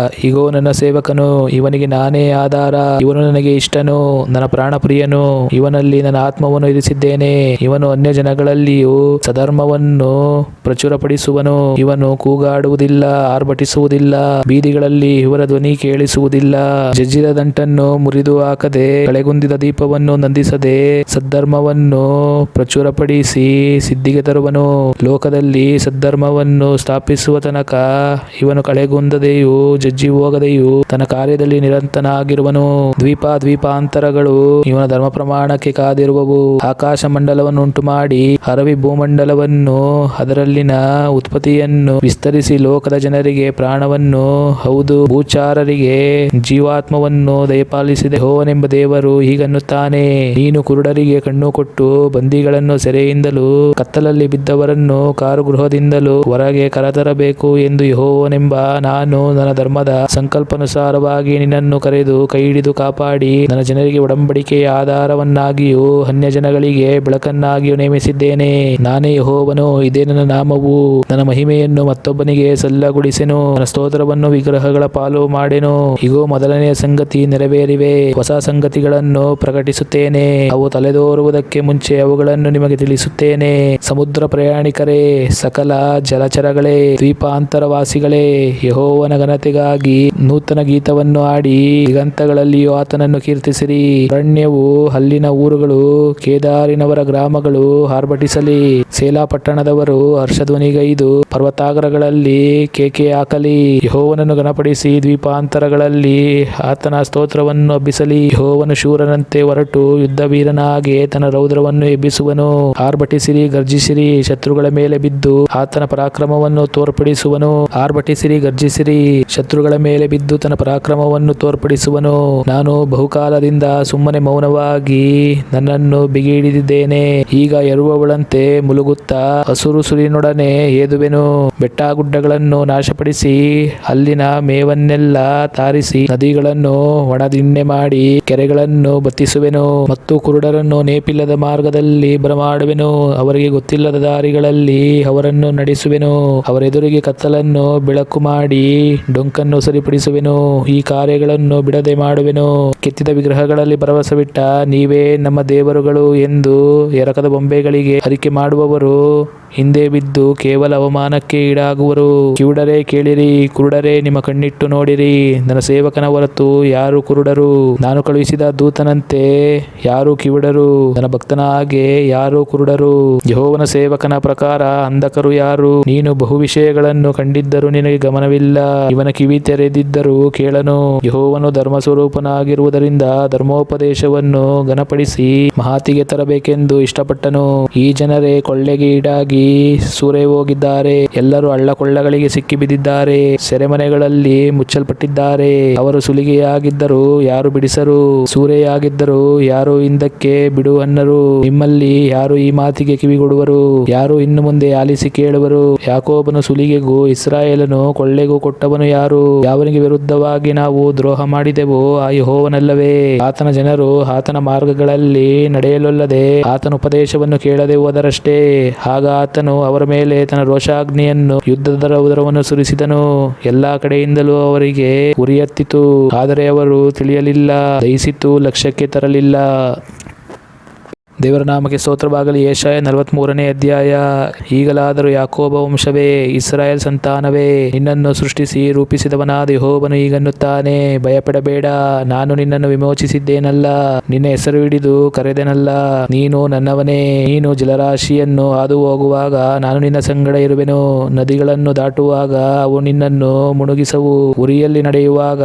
ಇಗೋ, ನನ್ನ ಸೇವಕನು, ಇವನಿಗೆ ನಾನೇ ಆಧಾರ. ಇವನು ನನಗೆ ಇಷ್ಟನು, ನನ್ನ ಪ್ರಾಣಪ್ರಿಯನು. ಇವನಲ್ಲಿ ನನ್ನ ಆತ್ಮವನ್ನು ಇರಿಸಿದ್ದೇನೆ. ಇವನು ಅನ್ಯ ಜನಗಳಲ್ಲಿಯೂ ಸಧರ್ಮವನ್ನು ಪ್ರಚುರಪಡಿಸುವನು. ಇವನು ಕೂಗಾಡುವುದಿಲ್ಲ, ಆರ್ಭಟಿಸುವುದಿಲ್ಲ, ಬೀದಿಗಳಲ್ಲಿ ಇವರ ಧ್ವನಿ ಕೇಳಿಸುವುದಿಲ್ಲ. ಜಜ್ಜಿದ ದಂಟನ್ನು ಮುರಿದು ಹಾಕದೆ, ಕಳೆಗುಂದಿದ ದೀಪವನ್ನು ನಂದಿಸದೆ, ಸದ್ಧರ್ಮವನ್ನು ಪ್ರಚುರಪಡಿಸಿ ಸಿದ್ಧಿಗೆ ತರುವನು. ಲೋಕದಲ್ಲಿ ಸದ್ಧರ್ಮವನ್ನು ಸ್ಥಾಪಿಸುವ ತನಕ ಇವನು ಕಳೆಗುಂದದೆಯೂ ಜಜ್ಜಿ ಹೋಗದೆಯೂ ತನ್ನ ಕಾರ್ಯದಲ್ಲಿ ನಿರಂತನಾಗಿರುವನು. ದ್ವೀಪಾಂತರಗಳು ಇವನ ಧರ್ಮ ಪ್ರಮಾಣಕ್ಕೆ ಕಾದಿರುವವು. ಆಕಾಶ ಮಂಡಲವನ್ನು ಉಂಟು ಮಾಡಿ ಅರವಿ ಭೂಮಂಡಲವನ್ನು ಅದರಲ್ಲಿನ ಉತ್ಪತ್ತಿಯನ್ನು ವಿಸ್ತರಿಸಿ ಲೋಕದ ಜನರಿಗೆ ಪ್ರಾಣವನ್ನು, ಹೌದು, ಭೂಚಾರರಿಗೆ ಜೀವಾತ್ಮವನ್ನು ದಯಪಾಲಿಸಿದ ಯೆಹೋವನೆಂಬ ದೇವರು ಹೀಗನ್ನುತ್ತಾನೆ. ನೀನು ಕುರುಡರಿಗೆ ಕಣ್ಣು ಕೊಟ್ಟು ಬಂದಿಗಳನ್ನು ಸೆರೆಯಿಂದಲೂ ಕತ್ತಲಲ್ಲಿ ಬಿದ್ದವರನ್ನು ಕಾರುಗೃಹದಿಂದಲೂ ಹೊರಗೆ ಕರೆತರಬೇಕು ಎಂದು ಯೆಹೋವನೆಂಬ ನಾನು ನನ್ನ ಧರ್ಮದ ಸಂಕಲ್ಪಾನುಸಾರವಾಗಿ ನಿನ್ನನ್ನು ಕರೆದು ಕೈ ಹಿಡಿದು ಕಾಪಾಡಿ ನನ್ನ ಜನರಿಗೆ ಒಡಂಬಡಿಕೆಯ ಆಧಾರವನ್ನಾಗಿಯೂ ಅನ್ಯ ಜನಗಳಿಗೆ ಬೆಳಕನ್ನಾಗಿಯೂ ನೇಮಿಸಿದ್ದೇನೆ. ನಾನೇ ಯೆಹೋವನು, ಇದೇ ನನ್ನ ನಾಮವು. ನನ್ನ ಮಹಿಮೆಯನ್ನು ಮತ್ತೊಬ್ಬನಿಗೆ ಸಲ್ಲಗೊಳಿಸೆನು, ನನ್ನ ಸ್ತೋತ್ರವನ್ನು ವಿಗ್ರಹಗಳ ಪಾಲು ಮಾಡೆನು. ಇಗೋ, ಮೊದಲನೆಯ ಸಂಗತಿ ನೆರವೇರಿವೆ, ಹೊಸ ಸಂಗತಿಗಳನ್ನು ಪ್ರಕಟಿಸುತ್ತೇನೆ. ಅವು ತಲೆದೋರುವುದಕ್ಕೆ ಮುಂಚೆ ಅವುಗಳನ್ನು ನಿಮಗೆ ತಿಳಿಸುತ್ತೇನೆ. ಸಮುದ್ರ ಪ್ರಯಾಣಿಕರೇ, ಸಕಲ ಜಲಚರಗಳೇ, ದ್ವೀಪಾಂತರವಾಸಿಗಳೇ, ಯೆಹೋವನ ಘನತೆಗಾಗಿ ನೂತನ ಗೀತವನ್ನು ಹಾಡಿ ದಿಗಂತಗಳಲ್ಲಿಯೂ ಆತನನ್ನು ಕೀರ್ತಿಸಿರಿ. ಅರಣ್ಯವು, ಅಲ್ಲಿನ ಊರುಗಳು, ಕೇದಾರಿನವರ ಗ್ರಾಮಗಳು ಆರ್ಭಟಿಸಲಿ. ಸೇಲಾ ಪಟ್ಟಣದವರು ಹರ್ಷಧ್ವನಿಗೈದು ಪರ್ವತಾಗ್ರಗಳಲ್ಲಿ ಕೇಕೆ ಹಾಕಲಿ. ಯೆಹೋವನನ್ನು ಘನಪಡಿಸಿ ದ್ವೀಪಾಂತರಗಳಲ್ಲಿ ಆತನ ಸ್ತೋತ್ರವನ್ನು ಹಬ್ಬಿಸಲಿ. ಯೆಹೋವನು ಶೂರನಂತೆ ಹೊರಟು ಯುದ್ಧವೀರನ ಹಾಗೆ ತನ್ನ ರೌದ್ರವನ್ನು ಎಬ್ಬಿಸುವನು. ಆರ್ಭಟಿಸಿರಿ, ಗರ್ಜಿಸಿರಿ, ಶತ್ರುಗಳ ಮೇಲೆ ಬಿದ್ದು ಆತನ ಪರಾಕ್ರಮವನ್ನು ಕಾರ್ಯಗಳನ್ನು ತೋರ್ಪಡಿಸುವನು. ಆರ್ಭಟಿಸಿರಿ, ಗರ್ಜಿಸಿರಿ, ಶತ್ರುಗಳ ಮೇಲೆ ಬಿದ್ದು ತನ್ನ ಪರಾಕ್ರಮವನ್ನು ತೋರ್ಪಡಿಸುವನು. ನಾನು ಬಹುಕಾಲದಿಂದ ಸುಮ್ಮನೆ ಮೌನವಾಗಿ ನನ್ನನ್ನು ಬಿಗಿ ಹಿಡಿದಿದ್ದೇನೆ. ಈಗ ಎರುವವಳಂತೆ ಮುಲುಗುತ್ತಾ ಹಸುರು ಸುರಿನೊಡನೆ ಏದುವೆನು. ಬೆಟ್ಟಗುಡ್ಡಗಳನ್ನು ನಾಶಪಡಿಸಿ ಅಲ್ಲಿನ ಮೇವನ್ನೆಲ್ಲ ತಾರಿಸಿ ನದಿಗಳನ್ನು ಒಣದಿಣ್ಣೆ ಮಾಡಿ ಕೆರೆಗಳನ್ನು ಬತ್ತಿಸುವೆನು ಮತ್ತು ಕುರುಡರನ್ನು ನೇಪಿಲ್ಲದ ಮಾರ್ಗದಲ್ಲಿ ಬರಮಾಡುವೆನು. ಅವರಿಗೆ ಗೊತ್ತಿಲ್ಲದ ದಾರಿಗಳಲ್ಲಿ ಅವರನ್ನು ನಡೆಸುವೆನು. ಅವರೆದುರಿಗೆ ಕತ್ತಲನ್ನು ಬೆಳಕು ಮಾಡಿ ಡೊಂಕನ್ನು ಸರಿಪಡಿಸುವೆನು. ಈ ಕಾರ್ಯಗಳನ್ನು ಬಿಡದೆ ಮಾಡುವೆನು. ಕೆತ್ತಿದ ವಿಗ್ರಹಗಳಲ್ಲಿ ಭರವಸವಿಟ್ಟ ನೀವೇ ನಮ್ಮ ದೇವರುಗಳು ಎಂದು ಎರಕದ ಬೊಂಬೆಗಳಿಗೆ ಅರಿಕೆ ಮಾಡುವವರು ಹಿಂದೆ ಬಿದ್ದು ಕೇವಲ ಅವಮಾನಕ್ಕೆ ಈಡಾಗುವರು. ಕಿವುಡರೇ ಕೇಳಿರಿ, ಕುರುಡರೇ ನಿಮ್ಮ ಕಣ್ಣಿಟ್ಟು ನೋಡಿರಿ. ನನ್ನ ಸೇವಕನ ಹೊರತು ಯಾರು ಕುರುಡರು? ನಾನು ಕಳುಹಿಸಿದ ದೂತನಂತೆ ಯಾರು ಕಿವುಡರು? ನನ್ನ ಭಕ್ತನ ಹಾಗೆ ಯಾರು ಕುರುಡರು? ಯೆಹೋವನ ಸೇವಕನ ಪ್ರಕಾರ ಅಂಧಕರು ಯಾರು? ನೀನು ಬಹು ವಿಷಯಗಳನ್ನು ಕಂಡಿದ್ದರೂ ನಿನಗೆ ಗಮನವಿಲ್ಲ. ಇವನ ಕಿವಿ ತೆರೆದಿದ್ದರೂ ಕೇಳನು. ಯೆಹೋವನು ಧರ್ಮ ಸ್ವರೂಪನಾಗಿರುವುದರಿಂದ ಧರ್ಮೋಪದೇಶವನ್ನು ಘನಪಡಿಸಿ ಮಹಾತಿಗೆ ತರಬೇಕೆಂದು ಇಷ್ಟಪಟ್ಟನು. ಈ ಜನರೇ ಕೊಳ್ಳೆಗೆ ಈಡಾಗಿ ಸೂರೆ ಹೋಗಿದ್ದಾರೆ. ಎಲ್ಲರೂ ಹಳ್ಳಕೊಳ್ಳಗಳಿಗೆ ಸಿಕ್ಕಿ ಬಿದ್ದಿದ್ದಾರೆ. ಸೆರೆಮನೆಗಳಲ್ಲಿ ಮುಚ್ಚಲ್ಪಟ್ಟಿದ್ದಾರೆ. ಅವರು ಸುಲಿಗೆಯಾಗಿದ್ದರು, ಯಾರು ಬಿಡಿಸರು. ಸೂರೆಯಾಗಿದ್ದರು, ಯಾರು ಹಿಂದಕ್ಕೆ ಬಿಡು ಅನ್ನರು. ನಿಮ್ಮಲ್ಲಿ ಯಾರು ಈ ಮಾತಿಗೆ ಕಿವಿಗೊಡುವರು? ಯಾರು ಇನ್ನು ಮುಂದೆ ಆಲಿಸಿ ಕೇಳುವರು? ಯಾಕೋಬನು ಸುಲಿಗೆಗೂ ಇಸ್ರಾಯೇಲನು ಕೊಳ್ಳೆಗೂ ಕೊಟ್ಟವನು ಯಾರು? ಯಾವನಿಗೆ ವಿರುದ್ಧವಾಗಿ ನಾವು ದ್ರೋಹ ಮಾಡಿದೆವೋ ಆ ಯೆಹೋವನಲ್ಲವೇ? ಆತನ ಜನರು ಆತನ ಮಾರ್ಗಗಳಲ್ಲಿ ನಡೆಯಲೊಲ್ಲದೆ ಆತನ ಉಪದೇಶವನ್ನು ಕೇಳದೆ ಹೋದರಷ್ಟೇ. ಆಗ ಆತನು ಅವರ ಮೇಲೆ ತನ್ನ ರೋಷಾಗ್ನಿಯನ್ನು ಯುದ್ಧದ ರೌದ್ರವನ್ನು ಸುರಿಸಿದನು. ಎಲ್ಲಾ ಕಡೆಯಿಂದಲೂ ಅವರಿಗೆ ಉರಿಯತ್ತಿತು, ಆದರೆ ಅವರು ತಿಳಿಯಲಿಲ್ಲ. ದಹಿಸಿತು, ಲಕ್ಷ್ಯಕ್ಕೆ ತರಲಿಲ್ಲ. ದೇವರ ನಾಮಕ್ಕೆ ಸ್ತೋತ್ರವಾಗಲಿ. ಯೆಶಾಯ 43ನೇ ಅಧ್ಯಾಯ. ಈಗಲಾದರೂ ಯಾಕೋಬ ವಂಶವೇ, ಇಸ್ರಾಯೇಲ್ ಸಂತಾನವೇ, ನಿನ್ನನ್ನು ಸೃಷ್ಟಿಸಿ ರೂಪಿಸಿದವನಾದ ಯೆಹೋವನು ಹೀಗನ್ನುತ್ತಾನೆ, ಭಯಪಡಬೇಡ, ನಾನು ನಿನ್ನನ್ನು ವಿಮೋಚಿಸಿದ್ದೇನಲ್ಲ, ನಿನ್ನ ಹೆಸರು ಹಿಡಿದು ಕರೆದೆನಲ್ಲ. ನೀನು ನನ್ನವನೇ. ನೀನು ಜಲರಾಶಿಯನ್ನು ಹಾದು ಹೋಗುವಾಗ ನಾನು ನಿನ್ನ ಸಂಗಡ ಇರುವೆನು. ನದಿಗಳನ್ನು ದಾಟುವಾಗ ಅವು ನಿನ್ನನ್ನು ಮುಳುಗಿಸವು. ಉರಿಯಲ್ಲಿ ನಡೆಯುವಾಗ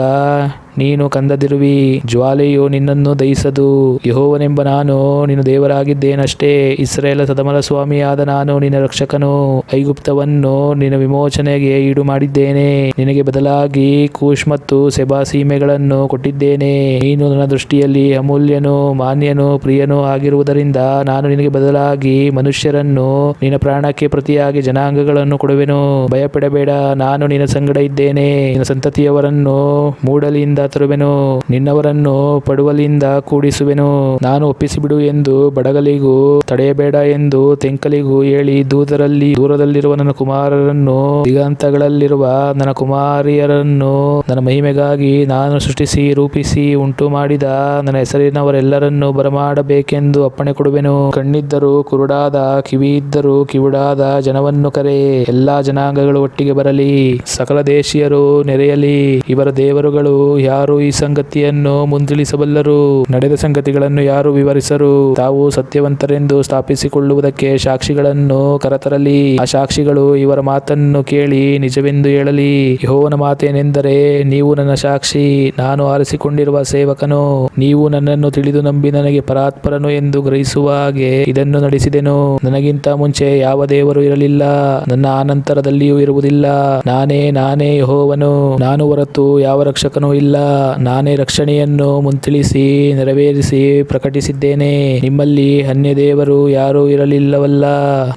ನೀನು ಕಂದದಿರುವಿ. ಜ್ವಾಲೆಯು ನಿನ್ನನ್ನು ದಹಿಸದು. ಯೆಹೋವನೆಂಬ ನಾನು ನಿನ್ನ ದೇವರಾಗಿದ್ದೇನಷ್ಟೇ. ಇಸ್ರಾಯೇಲ ಸದಮಲ ಸ್ವಾಮಿಯಾದ ನಾನು ನಿನ್ನ ರಕ್ಷಕನು. ಐಗುಪ್ತವನ್ನು ನಿನ್ನ ವಿಮೋಚನೆಗೆ ಈಡು ಮಾಡಿದ್ದೇನೆ. ನಿನಗೆ ಬದಲಾಗಿ ಕೂಶ್ ಮತ್ತು ಸೆಬಾ ಸೀಮೆಗಳನ್ನು ಕೊಟ್ಟಿದ್ದೇನೆ. ನೀನು ನನ್ನ ದೃಷ್ಟಿಯಲ್ಲಿ ಅಮೂಲ್ಯನೂ ಮಾನ್ಯನೂ ಪ್ರಿಯನೂ ಆಗಿರುವುದರಿಂದ ನಾನು ನಿನಗೆ ಬದಲಾಗಿ ಮನುಷ್ಯರನ್ನು, ನಿನ್ನ ಪ್ರಾಣಕ್ಕೆ ಪ್ರತಿಯಾಗಿ ಜನಾಂಗಗಳನ್ನು ಕೊಡುವೆನು. ಭಯಪಡಬೇಡ, ನಾನು ನಿನ್ನ ಸಂಗಡ ಇದ್ದೇನೆ. ನಿನ್ನ ಸಂತತಿಯವರನ್ನು ಮೂಡಲಿಯಿಂದ ತರುವೆನು, ನಿನ್ನವರನ್ನು ಪಡುವಲಿಂದ ಕೂಡಿಸುವೆನು. ನಾನು ಒಪ್ಪಿಸಿಬಿಡು ಎಂದು ಬಡಗಲಿಗೂ ತಡೆಯಬೇಡ ಎಂದು ತೆಂಕಲಿಗೂ ಹೇಳಿ ದೂರದಲ್ಲಿರುವ ನನ್ನ ಕುಮಾರರನ್ನು, ದಿಗಂತಗಳಲ್ಲಿರುವ ನನ್ನ ಕುಮಾರಿಯರನ್ನು ನನ್ನ ಮಹಿಮೆಗಾಗಿ ನಾನು ಸೃಷ್ಟಿಸಿ ರೂಪಿಸಿ ಉಂಟು ಮಾಡಿದ ನನ್ನ ಹೆಸರಿನವರೆಲ್ಲರನ್ನು ಬರಮಾಡಬೇಕೆಂದು ಅಪ್ಪಣೆ ಕೊಡುವೆನು. ಕಣ್ಣಿದ್ದರೂ ಕುರುಡಾದ, ಕಿವಿ ಇದ್ದರೂ ಕಿವುಡಾದ ಜನವನ್ನು ಕರೆ. ಎಲ್ಲಾ ಜನಾಂಗಗಳು ಒಟ್ಟಿಗೆ ಬರಲಿ, ಸಕಲ ದೇಶೀಯರು ನೆರೆಯಲಿ. ಇವರ ದೇವರುಗಳು ಯಾರು ಈ ಸಂಗತಿಯನ್ನು ಮುಂತಿಳಿಸಬಲ್ಲರು? ನಡೆದ ಸಂಗತಿಗಳನ್ನು ಯಾರು ವಿವರಿಸರು? ತಾವು ಸತ್ಯವಂತರೆಂದು ಸ್ಥಾಪಿಸಿಕೊಳ್ಳುವುದಕ್ಕೆ ಸಾಕ್ಷಿಗಳನ್ನು ಕರತರಲಿ. ಆ ಸಾಕ್ಷಿಗಳು ಇವರ ಮಾತನ್ನು ಕೇಳಿ ನಿಜವೆಂದು ಹೇಳಲಿ. ಯೆಹೋವನ ಮಾತೇನೆಂದರೆ, ನೀವು ನನ್ನ ಸಾಕ್ಷಿ, ನಾನು ಆರಿಸಿಕೊಂಡಿರುವ ಸೇವಕನು. ನೀವು ನನ್ನನ್ನು ತಿಳಿದು ನಂಬಿ ನನಗೆ ಪರಾತ್ಪರನು ಎಂದು ಗ್ರಹಿಸುವ ಹಾಗೆ ಇದನ್ನು ನಡೆಸಿದೆನು. ನನಗಿಂತ ಮುಂಚೆ ಯಾವ ದೇವರು ಇರಲಿಲ್ಲ, ನನ್ನ ಅನಂತರದಲ್ಲಿಯೂ ಇರುವುದಿಲ್ಲ. ನಾನೇ ಯೆಹೋವನು, ನಾನು ಹೊರತು ಯಾವ ರಕ್ಷಕನೂ ಇಲ್ಲ. ನಾನೇ ರಕ್ಷಣೆಯನ್ನು ಮುಂತಿಳಿಸಿ ನೆರವೇರಿಸಿ ಪ್ರಕಟಿಸಿದ್ದೇನೆ. ನಿಮ್ಮಲ್ಲಿ ಅನ್ಯ ದೇವರು ಯಾರೂ ಇರಲಿಲ್ಲವಲ್ಲ.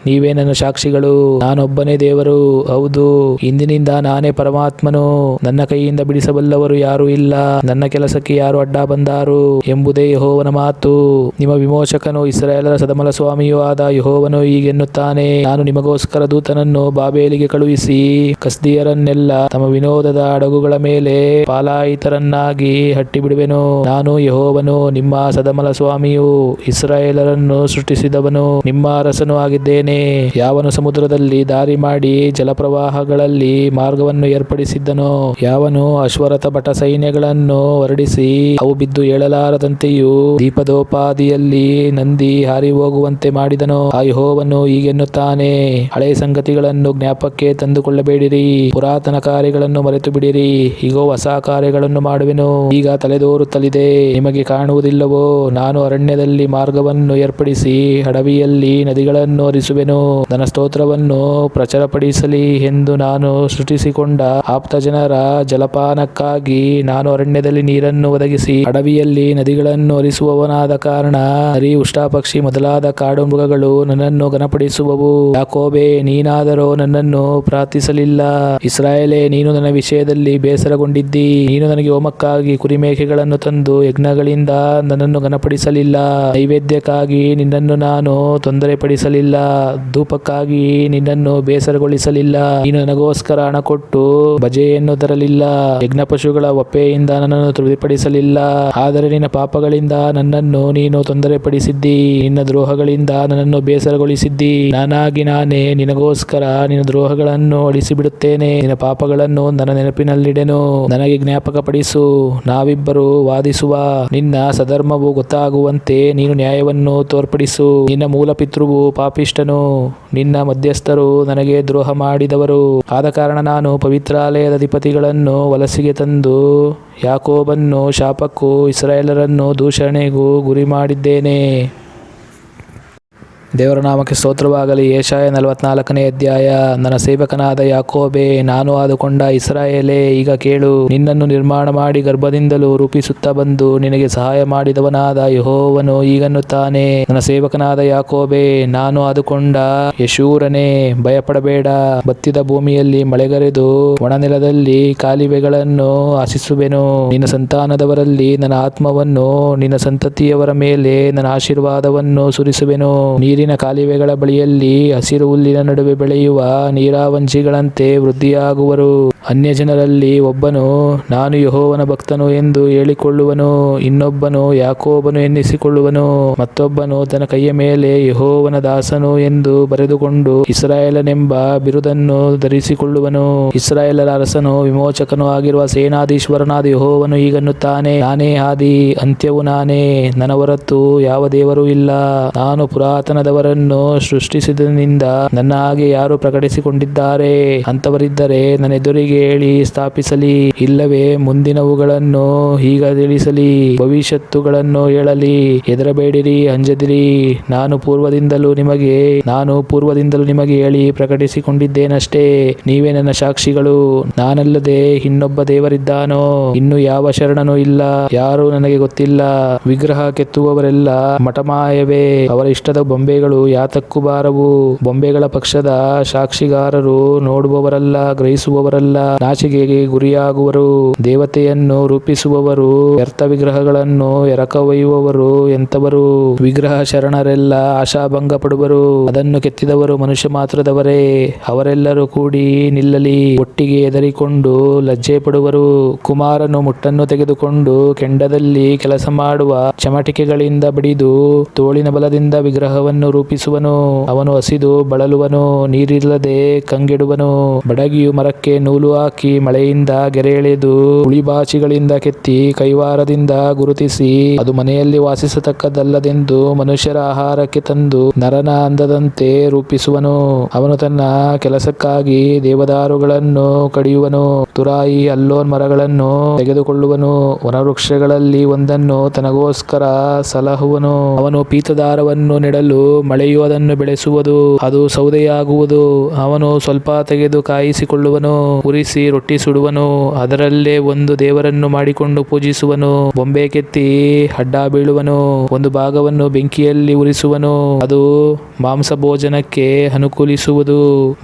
ನೀವೇ ನನ್ನ ಸಾಕ್ಷಿಗಳು. ನಾನೊಬ್ಬನೇ ದೇವರು, ಹೌದು, ಇಂದಿನಿಂದ ನಾನೇ ಪರಮಾತ್ಮನು. ನನ್ನ ಕೈಯಿಂದ ಬಿಡಿಸಬಲ್ಲವರು ಯಾರೂ ಇಲ್ಲ. ನನ್ನ ಕೆಲಸಕ್ಕೆ ಯಾರು ಅಡ್ಡ ಬಂದಾರು ಎಂಬುದೇ ಯೆಹೋವನ ಮಾತು. ನಿಮ್ಮ ವಿಮೋಚಕನು ಇಸ್ರಾಯೇಲರ ಸದಮಲ ಸ್ವಾಮಿಯೂ ಆದ ಯೆಹೋವನು ಹೀಗೆನ್ನುತ್ತಾನೆ, ನಾನು ನಿಮಗೋಸ್ಕರ ದೂತನನ್ನು ಬಾಬೇಲಿಗೆ ಕಳುಹಿಸಿ ಕಸ್ದೀಯರನ್ನೆಲ್ಲ ತಮ್ಮ ವಿನೋದದ ಹಡಗುಗಳ ಮೇಲೆ ಪಾಲಾಯಿತರನ್ನಾಗಿ ಹಟ್ಟಿಬಿಡುವೆನು. ನಾನು ಯೆಹೋವನು, ನಿಮ್ಮ ಸದಮಲ ಸ್ವಾಮಿಯು, ಇಸ್ರಾಯೇಲರನ್ನು ಸೃಷ್ಟಿಸಿದವನು, ನಿಮ್ಮ ಅರಸನೂ ಆಗಿದ್ದೇನೆ. ಯಾವನು ಸಮುದ್ರದಲ್ಲಿ ದಾರಿ ಮಾಡಿ ಜಲಪ್ರವಾಹಗಳಲ್ಲಿ ಮಾರ್ಗವನ್ನು ಏರ್ಪಡಿಸಿದ್ದನೋ, ಯಾವನು ಅಶ್ವರಥ ಭಟ ಸೈನ್ಯಗಳನ್ನು ಹೊರಡಿಸಿ ಅವು ಬಿದ್ದು ಏಳಲಾರದಂತೆಯೂ ದೀಪದೋಪಾದಿಯಲ್ಲಿ ನಂದಿ ಹಾರಿ ಹೋಗುವಂತೆ ಮಾಡಿದನೋ, ಆ ಯೆಹೋವನು ಹೀಗೆನ್ನುತ್ತಾನೆ, ಹಳೆಯ ಸಂಗತಿಗಳನ್ನು ಜ್ಞಾಪಕಕ್ಕೆ ತಂದುಕೊಳ್ಳಬೇಡಿರಿ, ಪುರಾತನ ಕಾರ್ಯಗಳನ್ನು ಮರೆತು ಬಿಡಿರಿ. ಇಗೋ, ಹೊಸ ಕಾರ್ಯಗಳನ್ನು ಮಾಡುವೆನು. ಈಗ ತಲೆದೋರುತ್ತಲಿದೆ, ನಿಮಗೆ ಕಾಣುವುದಿಲ್ಲವೋ? ನಾನು ಅರಣ್ಯದಲ್ಲಿ ಮಾರ್ಗವನ್ನು ಏರ್ಪಡಿಸಿ ಅಡವಿಯಲ್ಲಿ ನದಿಗಳನ್ನು ಹರಿಸುವೆನು. ನನ್ನ ಸ್ತೋತ್ರವನ್ನು ಪ್ರಚುರಪಡಿಸಲಿ ಎಂದು ನಾನು ಸೃಷ್ಟಿಸಿಕೊಂಡ ಆಪ್ತ ಜನರ ಜಲಪಾನಕ್ಕಾಗಿ ನಾನು ಅರಣ್ಯದಲ್ಲಿ ನೀರನ್ನು ಒದಗಿಸಿ ಅಡವಿಯಲ್ಲಿ ನದಿಗಳನ್ನು ಹರಿಸುವವನಾದ ಕಾರಣ ನರಿ, ಉಷ್ಟ್ರಪಕ್ಷಿ ಮೊದಲಾದ ಕಾಡು ಮೃಗಗಳು ನನ್ನನ್ನು ಘನಪಡಿಸುವವು. ಯಾಕೋಬೇ, ನೀನಾದರೋ ನನ್ನನ್ನು ಪ್ರಾರ್ಥಿಸಲಿಲ್ಲ. ಇಸ್ರಾಯೇಲೇ, ನೀನು ನನ್ನ ವಿಷಯದಲ್ಲಿ ಬೇಸರಗೊಂಡಿದ್ದಿ. ನೀನು ನನಗೆ ಹೋಮಕ್ಕಾಗಿ ಕುರಿಮೇಕೆಗಳನ್ನು ತಂದು ಯಜ್ಞಗಳಿಂದ ನನ್ನನ್ನು ಘನಪಡಿಸಲಿಲ್ಲ. ನೈವೇದ್ಯಕ್ಕಾಗಿ ನಿನ್ನನ್ನು ನಾನು ತೊಂದರೆಪಡಿಸಲಿಲ್ಲ. ಧೂಪಕ್ಕಾಗಿ ನಿನ್ನನ್ನು ಬೇಸರಗೊಳಿಸಲಿಲ್ಲ. ನೀನು ನನಗೋಸ್ಕರ ಹಣ ಕೊಟ್ಟು ಬಜೆಯನ್ನು ತರಲಿಲ್ಲ. ಯಜ್ಞಪಶುಗಳ ಒಪ್ಪೆಯಿಂದ ನನ್ನನ್ನು ತೃಪ್ತಿಪಡಿಸಲಿಲ್ಲ. ಆದರೆ ನಿನ್ನ ಪಾಪಗಳಿಂದ ನನ್ನನ್ನು ನೀನು ತೊಂದರೆಪಡಿಸಿದ್ದಿ. ನಿನ್ನ ದ್ರೋಹಗಳಿಂದ ನನ್ನನ್ನು ಬೇಸರಗೊಳಿಸಿದ್ದಿ. ನಾನಾಗಿ ನಾನೇ ನಿನಗೋಸ್ಕರ ನಿನ್ನ ದ್ರೋಹಗಳನ್ನು ಅಳಿಸಿಬಿಡುತ್ತೇನೆ. ನಿನ್ನ ಪಾಪಗಳನ್ನು ನನ್ನ ನೆನಪಿನಲ್ಲಿಡೆನು. ನನಗೆ ಜ್ಞಾಪಕಪಡಿಸು, ನಾವಿಬ್ಬರು ವಾದಿಸುವ. ನಿನ್ನ ಸಧರ್ಮವು ಗೊತ್ತಾಗುವಂತೆ ನೀನು ನ್ಯಾಯವನ್ನು ತೋರ್ಪಡಿಸು. ನಿನ್ನ ಮೂಲಪಿತೃವು ಪಾಪಿಷ್ಠನು, ನಿನ್ನ ಮಧ್ಯಸ್ಥರು ನನಗೆ ದ್ರೋಹ ಮಾಡಿದವರು. ಆದ ಕಾರಣ ನಾನು ಪವಿತ್ರಾಲಯದ ಅಧಿಪತಿಗಳನ್ನು ವಲಸಿಗೆ ತಂದು ಯಾಕೋಬನ್ನು ಶಾಪಕ್ಕೂ ಇಸ್ರಾಯೇಲರನ್ನು ದೂಷಣೆಗೂ ಗುರಿ ಮಾಡಿದ್ದೇನೆ. ದೇವರ ನಾಮಕ್ಕೆ ಸ್ತೋತ್ರವಾಗಲಿ. ಯೆಶಾಯ 44ನೇ ಅಧ್ಯಾಯ. ನನ್ನ ಸೇವಕನಾದ ಯಾಕೋಬೇ, ನಾನು ಆದುಕೊಂಡ ಇಸ್ರಾಯೇಲೇ, ಈಗ ಕೇಳು. ನಿನ್ನನ್ನು ನಿರ್ಮಾಣ ಮಾಡಿ ಗರ್ಭದಿಂದಲೂ ರೂಪಿಸುತ್ತಾ ಬಂದು ನಿನಗೆ ಸಹಾಯ ಮಾಡಿದವನಾದ ಯೆಹೋವನು ಹೀಗನ್ನುತ್ತಾನೆ. ನನ್ನ ಸೇವಕನಾದ ಯಾಕೋಬೇ, ನಾನು ಆದುಕೊಂಡ ಯೆಶೂರನೇ, ಭಯಪಡಬೇಡ. ಬತ್ತಿದ ಭೂಮಿಯಲ್ಲಿ ಮಳೆಗರೆದು ಒಣನೆಲದಲ್ಲಿ ಕಾಲುವೆಗಳನ್ನು ಹಸಿಸುವೆನು. ನಿನ್ನ ಸಂತಾನದವರಲ್ಲಿ ನನ್ನ ಆತ್ಮವನ್ನು, ನಿನ್ನ ಸಂತತಿಯವರ ಮೇಲೆ ನನ್ನ ಆಶೀರ್ವಾದವನ್ನು ಸುರಿಸುವೆನು. ನೀರಿನ ಕಾಲುವೆಗಳ ಬಳಿಯಲ್ಲಿ ಹಸಿರು ಹುಲ್ಲಿನ ನಡುವೆ ಬೆಳೆಯುವ ನೀರಾವಂಜಿಗಳಂತೆ ವೃದ್ಧಿಯಾಗುವರು. ಅನ್ಯಜನರಲ್ಲಿ ಒಬ್ಬನು ನಾನು ಯೆಹೋವನ ಭಕ್ತನು ಎಂದು ಹೇಳಿಕೊಳ್ಳುವನು. ಇನ್ನೊಬ್ಬನು ಯಾಕೋಬನು ಎನ್ನಿಸಿಕೊಳ್ಳುವನು. ಮತ್ತೊಬ್ಬನು ತನ್ನ ಕೈಯ ಮೇಲೆ ಯೆಹೋವನ ದಾಸನು ಎಂದು ಬರೆದುಕೊಂಡು ಇಸ್ರಾಯೇಲನೆಂಬ ಬಿರುದನ್ನು ಧರಿಸಿಕೊಳ್ಳುವನು. ಇಸ್ರಾಯೇಲರ ಅರಸನು ವಿಮೋಚಕನೂ ಆಗಿರುವ ಸೇನಾಧೀಶ್ವರನಾದ ಯೆಹೋವನು ಹೀಗನ್ನುತ್ತಾನೆ. ನಾನೇ ಆದಿ, ಅಂತ್ಯವೂ ನಾನೇ. ನನ್ನ ಹೊರತು ಯಾವ ದೇವರೂ ಇಲ್ಲ. ನಾನು ಪುರಾತನದವರನ್ನು ಸೃಷ್ಟಿಸಿದನಿಂದ ನನ್ನ ಹಾಗೆ ಯಾರು ಪ್ರಕಟಿಸಿಕೊಂಡಿದ್ದಾರೆ? ಅಂಥವರಿದ್ದರೆ ನನ್ನ ಎದುರಿಗೆ ಹೇಳಿ ಸ್ಥಾಪಿಸಲಿ. ಇಲ್ಲವೇ ಮುಂದಿನವುಗಳನ್ನು ಈಗ ತಿಳಿಸಲಿ. ಭವಿಷ್ಯತ್ತುಗಳನ್ನು ಹೇಳಲಿ. ಹೆದರಬೇಡಿರಿ, ಅಂಜದಿರಿ. ನಾನು ಪೂರ್ವದಿಂದಲೂ ನಿಮಗೆ ಹೇಳಿ ಪ್ರಕಟಿಸಿಕೊಂಡಿದ್ದೇನಷ್ಟೇ. ನೀವೇ ನನ್ನ ಸಾಕ್ಷಿಗಳು. ನಾನಲ್ಲದೆ ಇನ್ನೊಬ್ಬ ದೇವರಿದ್ದಾನೋ? ಇನ್ನು ಯಾವ ಶರಣನೂ ಇಲ್ಲ. ಯಾರೂ ನನಗೆ ಗೊತ್ತಿಲ್ಲ. ವಿಗ್ರಹ ಕೆತ್ತುವವರೆಲ್ಲ ಮಠಮಾಯವೇ. ಅವರ ಇಷ್ಟದ ಬೊಂಬೆಗಳು ಯಾತಕ್ಕೂ ಬಾರವು. ಬೊಂಬೆಗಳ ಪಕ್ಷದ ಸಾಕ್ಷಿಗಾರರು ನೋಡುವವರಲ್ಲ, ಗ್ರಹಿಸುವವರಲ್ಲ, ನಾಚಿಕೆಗೆ ಗುರಿಯಾಗುವರು. ದೇವತೆಯನ್ನು ರೂಪಿಸುವವರು, ವ್ಯರ್ಥ ವಿಗ್ರಹಗಳನ್ನು ಎರಕವೊಯ್ಯುವವರು ಎಂಥವರು? ವಿಗ್ರಹ ಶರಣರೆಲ್ಲ ಆಶಾಭಂಗ ಪಡುವರು. ಅದನ್ನು ಕೆತ್ತಿದವರು ಮನುಷ್ಯ ಮಾತ್ರದವರೇ. ಅವರೆಲ್ಲರೂ ಕೂಡಿ ನಿಲ್ಲಲಿ. ಒಟ್ಟಿಗೆ ಹೆದರಿಕೊಂಡು ಲಜ್ಜೆ ಪಡುವರು. ಕುಮಾರನು ಮುಟ್ಟನ್ನು ತೆಗೆದುಕೊಂಡು ಕೆಂಡದಲ್ಲಿ ಕೆಲಸ ಮಾಡುವ ಚಮಟಿಕೆಗಳಿಂದ ಬಡಿದು ತೋಳಿನ ಬಲದಿಂದ ವಿಗ್ರಹವನ್ನು ರೂಪಿಸುವನು. ಅವನು ಹಸಿದು ಬಳಲುವನು, ನೀರಿಲ್ಲದೆ ಕಂಗೆಡುವನು. ಬಡಗಿಯು ಮರಕ್ಕೆ ನೂಲು ಹಾಕಿ ಮಳೆಯಿಂದ ಗೆರೆ ಎಳೆದು ಉಳಿಬಾಚಿಗಳಿಂದ ಕೆತ್ತಿ ಕೈವಾರದಿಂದ ಗುರುತಿಸಿ ಅದು ಮನೆಯಲ್ಲಿ ವಾಸಿಸತಕ್ಕದ್ದಲ್ಲದೆಂದು ಮನುಷ್ಯರ ಆಹಾರಕ್ಕೆ ತಂದು ನರನ ಅಂದದಂತೆ ರೂಪಿಸುವನು. ಅವನು ತನ್ನ ಕೆಲಸಕ್ಕಾಗಿ ದೇವದಾರುಗಳನ್ನು ಕಡಿಯುವನು. ತುರಾಯಿ, ಅಲ್ಲೋನ್ ಮರಗಳನ್ನು ತೆಗೆದುಕೊಳ್ಳುವನು. ವನವೃಕ್ಷಗಳಲ್ಲಿ ಒಂದನ್ನು ತನಗೋಸ್ಕರ ಸಲಹುವನು. ಅವನು ಪೀತದಾರವನ್ನು ನೆಡಲು ಮಳೆಯು ಅದನ್ನು ಬೆಳೆಸುವುದು, ಅದು ಸೌದೆಯಾಗುವುದು. ಅವನು ಸ್ವಲ್ಪ ತೆಗೆದು ಕಾಯಿಸಿಕೊಳ್ಳುವನು, ಉರಿಸಿ ರೊಟ್ಟಿ ಸುಡುವನು. ಅದರಲ್ಲೇ ಒಂದು ದೇವರನ್ನು ಮಾಡಿಕೊಂಡು ಪೂಜಿಸುವನು. ಬೊಂಬೆ ಕೆತ್ತಿ ಅಡ್ಡ ಬೀಳುವನು. ಒಂದು ಭಾಗವನ್ನು ಬೆಂಕಿಯಲ್ಲಿ ಉರಿಸುವನು, ಅದು ಮಾಂಸ ಭೋಜನಕ್ಕೆ ಅನುಕೂಲಿಸುವುದು.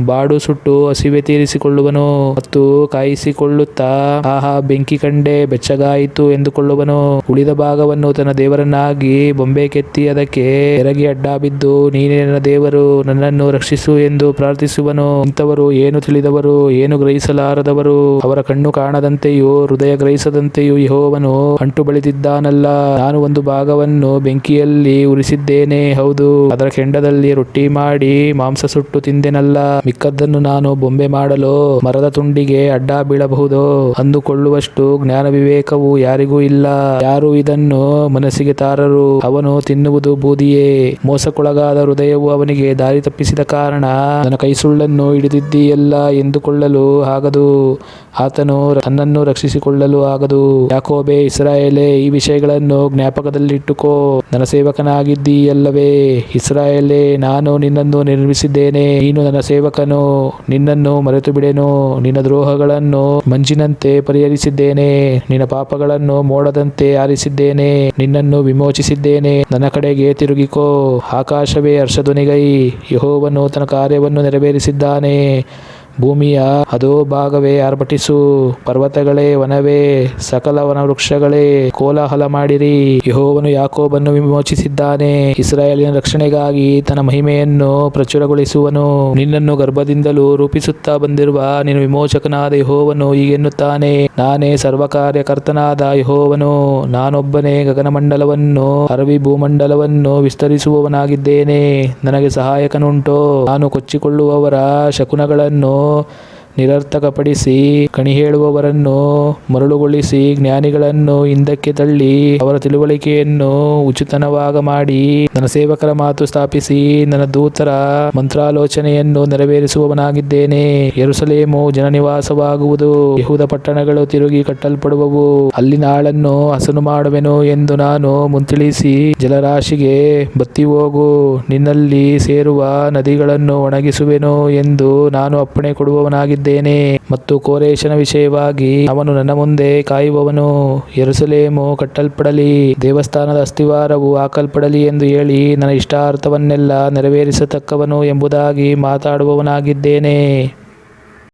ಬಾಡು ಸುಟ್ಟು ಹಸಿವೆ ತೀರಿಸಿಕೊಳ್ಳುವನು ಮತ್ತು ಕಾಯಿಸಿಕೊಳ್ಳುತ್ತಾ ಆಹಾ, ಬೆಂಕಿ ಕಂಡೆ, ಬೆಚ್ಚಗಾಯಿತು ಎಂದುಕೊಳ್ಳುವನು. ಉಳಿದ ಭಾಗವನ್ನು ತನ್ನ ದೇವರನ್ನಾಗಿ ಬೊಂಬೆ ಕೆತ್ತಿ ಅದಕ್ಕೆ ಎರಗಿ ಅಡ್ಡ ಬಿದ್ದು ನೀನೇ ನನ್ನ ದೇವರು, ನನ್ನನ್ನು ರಕ್ಷಿಸು ಎಂದು ಪ್ರಾರ್ಥಿಸುವನು. ಇಂಥವರು ಏನು ತಿಳಿದವರು, ಏನು ಗ್ರಹಿಸಲಾರದವರು. ಅವರ ಕಣ್ಣು ಕಾಣದಂತೆಯೂ ಹೃದಯ ಗ್ರಹಿಸದಂತೆಯೂ ಯೆಹೋವನು ಅಂಟು ಬಳಿದಿದ್ದಾನಲ್ಲ. ನಾನು ಒಂದು ಭಾಗವನ್ನು ಬೆಂಕಿಯಲ್ಲಿ ಉರಿಸಿದ್ದೇನೆ, ಹೌದು, ಅದರ ಕೆಂಡದಲ್ಲಿ ರೊಟ್ಟಿ ಮಾಡಿ ಮಾಂಸ ಸುಟ್ಟು ತಿಂದೆನಲ್ಲ. ಮಿಕ್ಕದ್ದನ್ನು ನಾನು ಬೊಂಬೆ ಮಾಡಲು ಮರದ ತುಂಡಿಗೆ ಅಡ್ಡ ಬೀಳಬಹುದು ಅಂದುಕೊಳ್ಳುವಷ್ಟು ಜ್ಞಾನ ವಿವೇಕವು ಯಾರಿಗೂ ಇಲ್ಲ. ಯಾರು ಇದನ್ನು ಮನಸ್ಸಿಗೆ ತಾರರು. ಅವನು ತಿನ್ನುವುದು ಬೂದಿಯೇ. ಮೋಸಕ್ಕೊಳಗಾದ ಮೋಸಕ್ಕೊಳಗಾದ ಹೃದಯವು ಅವನಿಗೆ ದಾರಿ ತಪ್ಪಿಸಿದ ಕಾರಣ ನನ್ನ ಕೈಸುಳ್ಳನ್ನು ಹಿಡಿದಿದ್ದೀಯಲ್ಲ ಎಂದುಕೊಳ್ಳಲು ಆಗದು, ಆತನು ತನ್ನನ್ನು ರಕ್ಷಿಸಿಕೊಳ್ಳಲು ಆಗದು. ಯಾಕೋಬೇ, ಇಸ್ರಾಯೇಲೇ, ಈ ವಿಷಯಗಳನ್ನು ಜ್ಞಾಪಕದಲ್ಲಿಟ್ಟುಕೋ, ನನ್ನ ಸೇವಕನಾಗಿದ್ದೀಯಲ್ಲವೇ. ಇಸ್ರಾಯೇಲೇ, ನಾನು ನಿನ್ನನ್ನು ನಿರ್ಮಿಸಿದ್ದೇನೆ, ನೀನು ನನ್ನ ಸೇವಕನು, ನಿನ್ನನ್ನು ಮರೆತು ಬಿಡೆನು. ನಿನ್ನ ದ್ರೋಹಗಳನ್ನು ಮಂಜಿನಂತೆ ಪರಿಹರಿಸಿದ್ದೇನೆ, ನಿನ್ನ ಪಾಪಗಳನ್ನು ಮೋಡದಂತೆ ಆರಿಸಿದ್ದೇನೆ. ನಿನ್ನನ್ನು ವಿಮೋಚಿಸಿದ್ದೇನೆ, ನನ್ನ ಕಡೆಗೆ ತಿರುಗಿಕೋ. ಆಕಾಶವೇ ಹರ್ಷಧ್ವನಿಗೈ, ಯೆಹೋವನು ತನ್ನ ಕಾರ್ಯವನ್ನು ನೆರವೇರಿಸಿದ್ದಾನೆ. ಭೂಮಿಯ ಅದೋ ಭಾಗವೇ ಆರ್ಭಟಿಸು, ಪರ್ವತಗಳೇ, ವನವೇ, ಸಕಲ ವನವೃಕ್ಷಗಳೇ, ಕೋಲಾಹಲ ಮಾಡಿರಿ. ಯೆಹೋವನು ಯಾಕೋಬನ್ನು ವಿಮೋಚಿಸಿದ್ದಾನೆ, ಇಸ್ರಾಯೇಲಿನ ರಕ್ಷಣೆಗಾಗಿ ತನ್ನ ಮಹಿಮೆಯನ್ನು ಪ್ರಚುರಗೊಳಿಸುವನು. ನಿನ್ನನ್ನು ಗರ್ಭದಿಂದಲೂ ರೂಪಿಸುತ್ತಾ ಬಂದಿರುವ ನಿನ್ನ ವಿಮೋಚಕನಾದ ಯೆಹೋವನು ಹೀಗೆನ್ನುತ್ತಾನೆ, ನಾನೇ ಸರ್ವಕಾರ್ಯಕರ್ತನಾದ ಯೆಹೋವನು, ನಾನೊಬ್ಬನೇ ಗಗನಮಂಡಲವನ್ನು ಅರವಿ ಭೂಮಂಡಲವನ್ನು ವಿಸ್ತರಿಸುವವನಾಗಿದ್ದೇನೆ. ನನಗೆ ಸಹಾಯಕನುಂಟೋ? ನಾನು ಕೊಚ್ಚಿಕೊಳ್ಳುವವರ ಶಕುನಗಳನ್ನು ನಿರರ್ಥಕಪಡಿಸಿ, ಕಣಿ ಹೇಳುವವರನ್ನು ಮರಳುಗೊಳಿಸಿ, ಜ್ಞಾನಿಗಳನ್ನು ಹಿಂದಕ್ಕೆ ತಳ್ಳಿ, ಅವರ ತಿಳುವಳಿಕೆಯನ್ನು ಉಚಿತನವಾಗ ಮಾಡಿ, ನನ್ನ ಸೇವಕರ ಮಾತು ಸ್ಥಾಪಿಸಿ, ನನ್ನ ದೂತರ ಮಂತ್ರಾಲೋಚನೆಯನ್ನು ನೆರವೇರಿಸುವವನಾಗಿದ್ದೇನೆ. ಯೆರೂಸಲೇಮು ಜನನಿವಾಸವಾಗುವುದು, ಯೆಹೂದ ಪಟ್ಟಣಗಳು ತಿರುಗಿ ಕಟ್ಟಲ್ಪಡುವವು. ಅಲ್ಲಿ ನಾಳನ್ನು ಹಸನು ಮಾಡುವೆನು ಎಂದು ನಾನು ಮುಂತಿಳಿಸಿ, ಜಲರಾಶಿಗೆ ಬತ್ತಿ ಹೋಗು, ನಿನ್ನಲ್ಲಿ ಸೇರುವ ನದಿಗಳನ್ನು ಒಣಗಿಸುವೆನು ಎಂದು ನಾನು ಅಪ್ಪಣೆ ಕೊಡುವವನಾಗಿದ್ದೇನೆ. ಮತ್ತು ಕೋರೇಶನ ವಿಷಯವಾಗಿ ಅವನು ನನ್ನ ಮುಂದೆ ಕಾಯುವವನು. ಯೆರೂಸಲೇಮು ಕಟ್ಟಲ್ಪಡಲಿ, ದೇವಸ್ಥಾನದ ಅಸ್ತಿವಾರವು ಹಾಕಲ್ಪಡಲಿ ಎಂದು ಹೇಳಿ ನನ್ನ ಇಷ್ಟಾರ್ಥವನ್ನೆಲ್ಲ ನೆರವೇರಿಸತಕ್ಕವನು ಎಂಬುದಾಗಿ ಮಾತಾಡುವವನಾಗಿದ್ದೇನೆ.